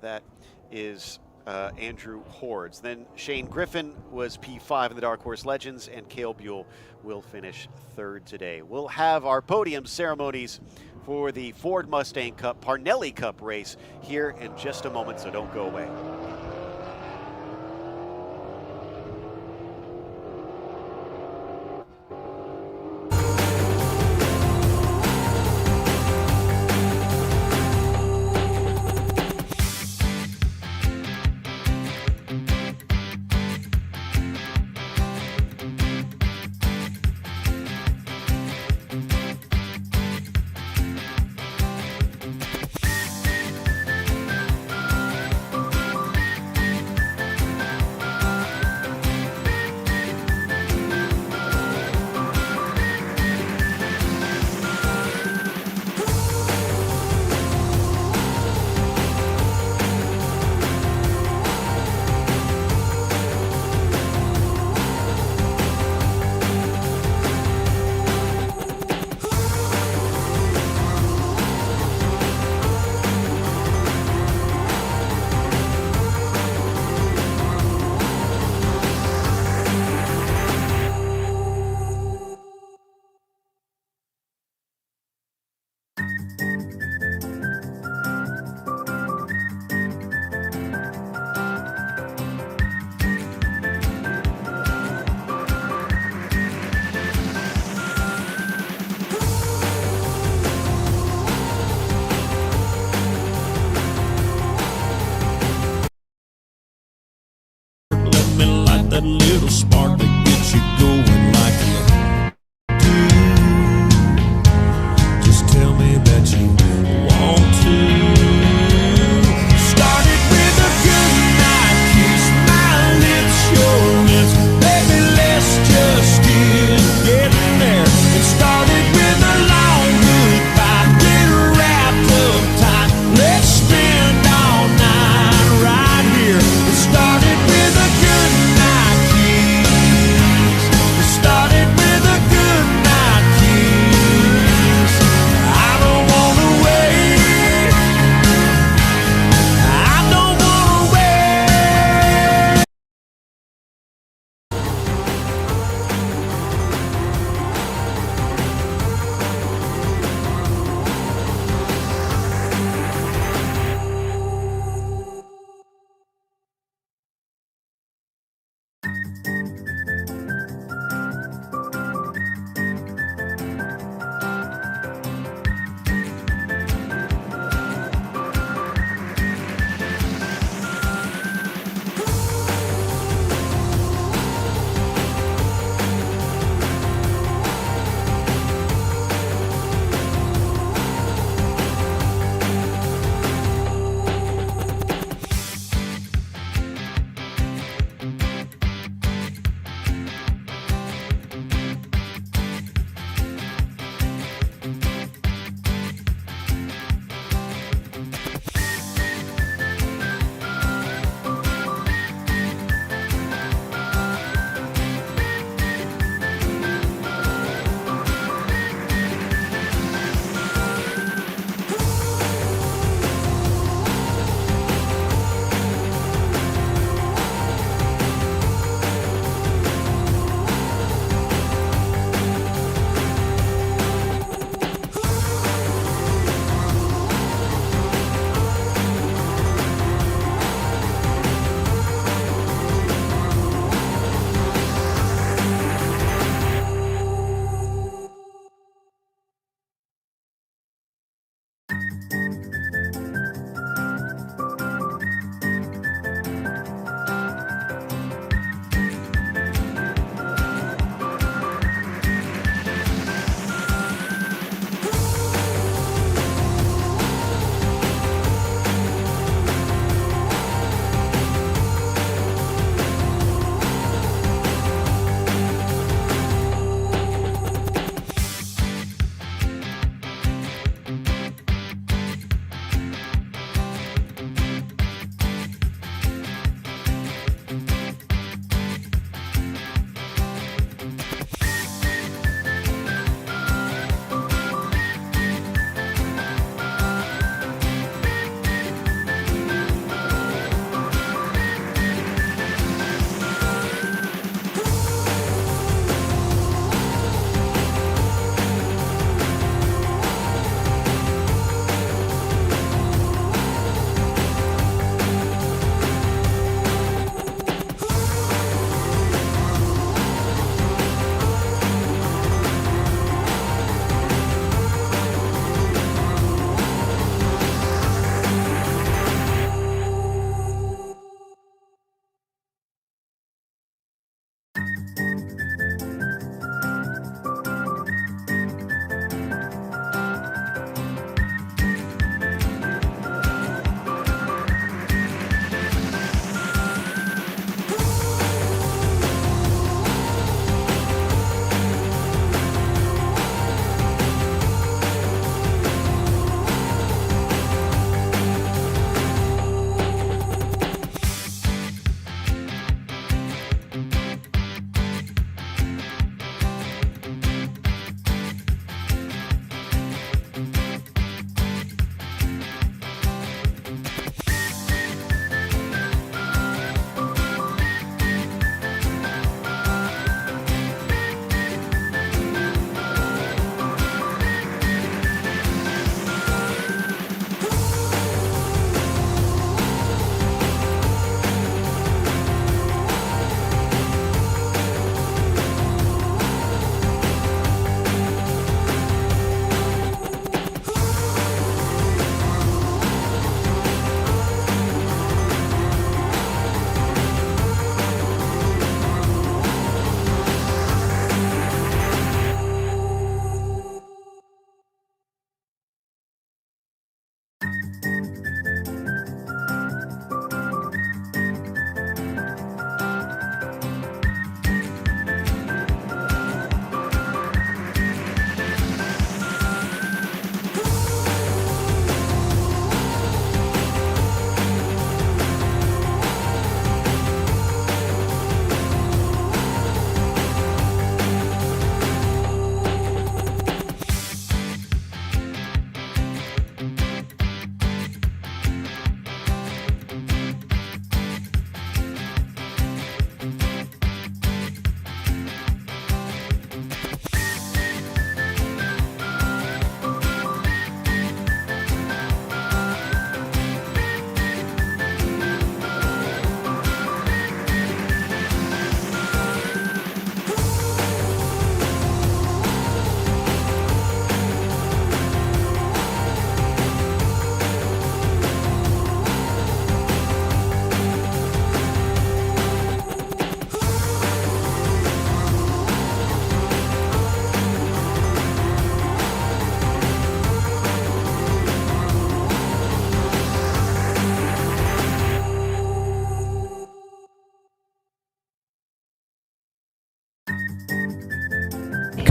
that is Andrew Hordes. Then Shane Griffin was P5 in the Dark Horse Legends, and Kale Buell will finish 3rd today. We'll have our podium ceremonies for the Ford Mustang Cup, Parnelli Cup race here in just a moment, so don't go away.
that little spark that gets you going like you do. Just tell me that you want to. Started with a good night kiss, my lips, your lips. Baby, let's just get there. It started with a long goodbye, get wrapped up tight. Let's spend all night right here. It started with a good night kiss.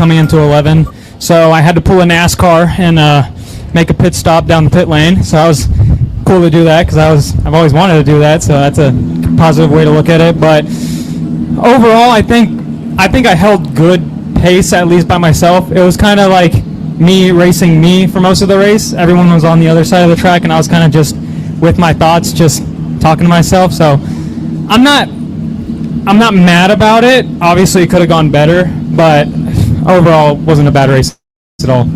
coming into 11, so I had to pull a NASCAR and make a pit stop down the pit lane. So that was cool to do that because I've always wanted to do that. So that's a positive way to look at it. But overall, I think I held good pace, at least by myself. It was kind of like me racing me for most of the race. Everyone was on the other side of the track, and I was kind of just with my thoughts, just talking to myself. So I'm not mad about it. Obviously, it could have gone better, but overall, it wasn't a bad race at all.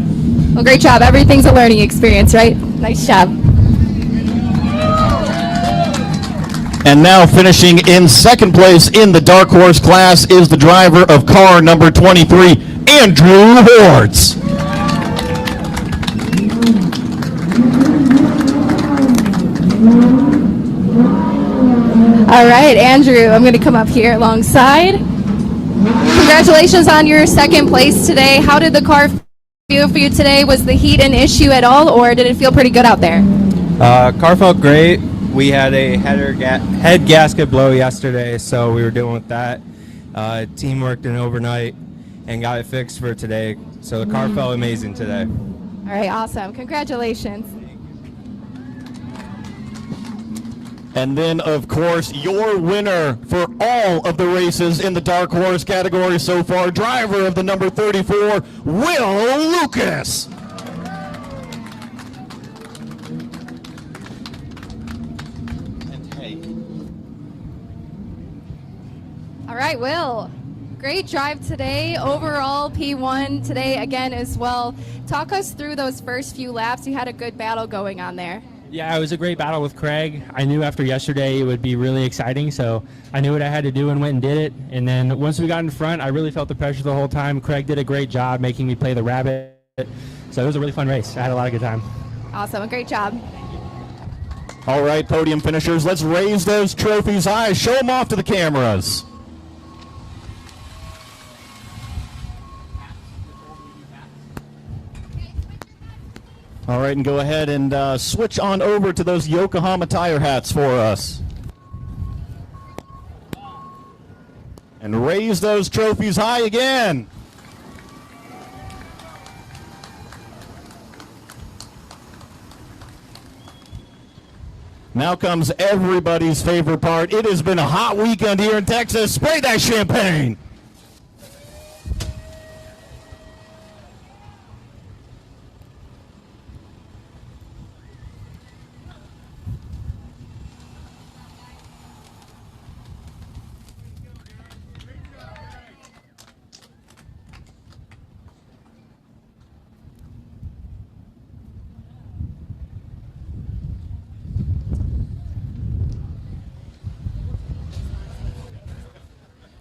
Well, great job. Everything's a learning experience, right? Nice job.
And now finishing in second place in the Dark Horse class is the driver of car number 23, Andrew Hortz.
All right, Andrew, I'm going to come up here alongside. Congratulations on your second place today. How did the car feel for you today? Was the heat an issue at all, or did it feel pretty good out there?
Car felt great. We had a head gasket blow yesterday, so we were dealing with that. Team worked in overnight and got it fixed for today, so the car felt amazing today.
All right, awesome. Congratulations.
And then, of course, your winner for all of the races in the Dark Horse category so far, driver of the number 34, Will Lucas.
All right, Will. Great drive today. Overall, P1 today again as well. Talk us through those first few laps. You had a good battle going on there.
Yeah, it was a great battle with Craig. I knew after yesterday it would be really exciting, so I knew what I had to do and went and did it. And then once we got in front, I really felt the pressure the whole time. Craig did a great job making me play the rabbit. So it was a really fun race. I had a lot of good time.
Awesome. Great job.
All right, podium finishers, let's raise those trophies high. Show them off to the cameras. All right, and go ahead and switch on over to those Yokohama tire hats for us. And raise those trophies high again. Now comes everybody's favorite part. It has been a hot weekend here in Texas. Spray that champagne.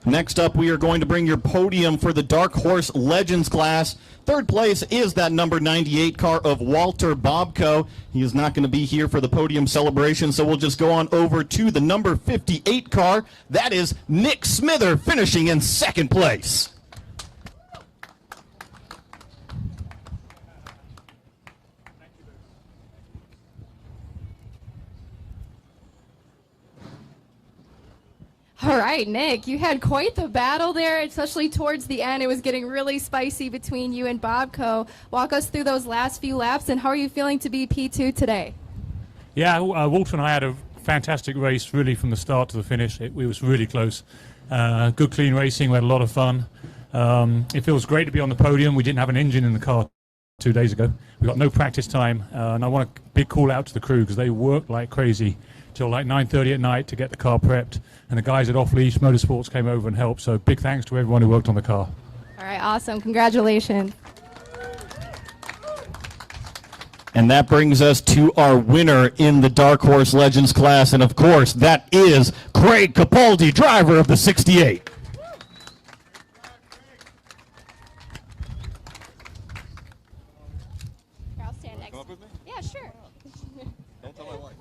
Next up, we are going to bring your podium for the Dark Horse Legends class. Third place is that number 98 car of Walter Bobko. He is not going to be here for the podium celebration, so we'll just go on over to the number 58 car. That is Nick Smither finishing in second place.
All right, Nick, you had quite the battle there, especially towards the end. It was getting really spicy between you and Bobco. Walk us through those last few laps, and how are you feeling to be P2 today?
Yeah, Walter and I had a fantastic race, really, from the start to the finish. It was really close. Good, clean racing. We had a lot of fun. It feels great to be on the podium. We didn't have an engine in the car 2 days ago. We got no practice time, and I want a big call out to the crew because they worked like crazy till like 9:30 at night to get the car prepped, and the guys at Off Leash Motorsports came over and helped. So big thanks to everyone who worked on the car.
All right, awesome. Congratulations.
And that brings us to our winner in the Dark Horse Legends class, and of course, that is Craig Capaldi, driver of the 68.
I'll stand next. Come up with me? Yeah, sure. Don't tell my wife.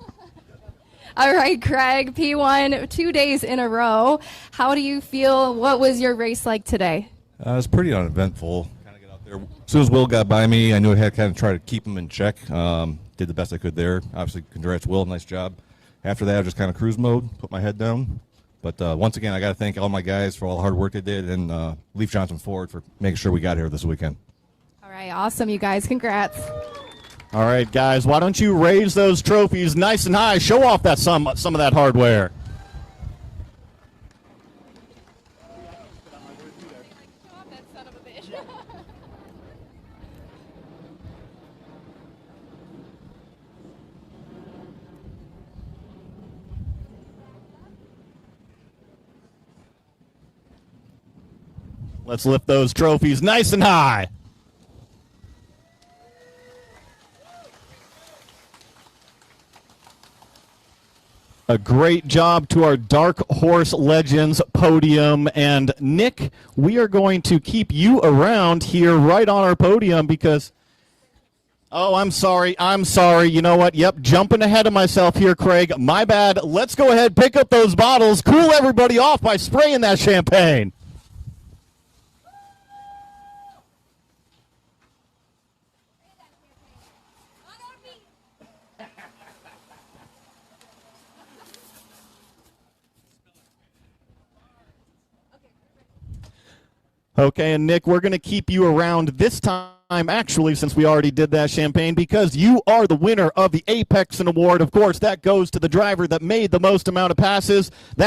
All right, Craig, P1, 2 days in a row. How do you feel? What was your race like today?
It was pretty uneventful. Kind of get out there. As soon as Will got by me, I knew I had to kind of try to keep him in check. Did the best I could there. Obviously, congrats, Will. Nice job. After that, I just kind of cruise mode, put my head down, But once again, I got to thank all my guys for all the hard work they did, and Leaf Johnson Ford for making sure we got here this weekend.
All right, awesome, you guys. Congrats.
All right, guys, why don't you raise those trophies nice and high? Show off that some of that hardware. Let's lift those trophies nice and high. A great job to our Dark Horse Legends podium. And Nick, we are going to keep you around here right on our podium because, oh, I'm sorry. You know what? Yep, jumping ahead of myself here, Craig. My bad. Let's go ahead, pick up those bottles, cool everybody off by spraying that champagne. Okay, and Nick, we're going to keep you around this time, actually, since we already did that champagne, because you are the winner of the Apexon Award. Of course, that goes to the driver that made the most amount of passes.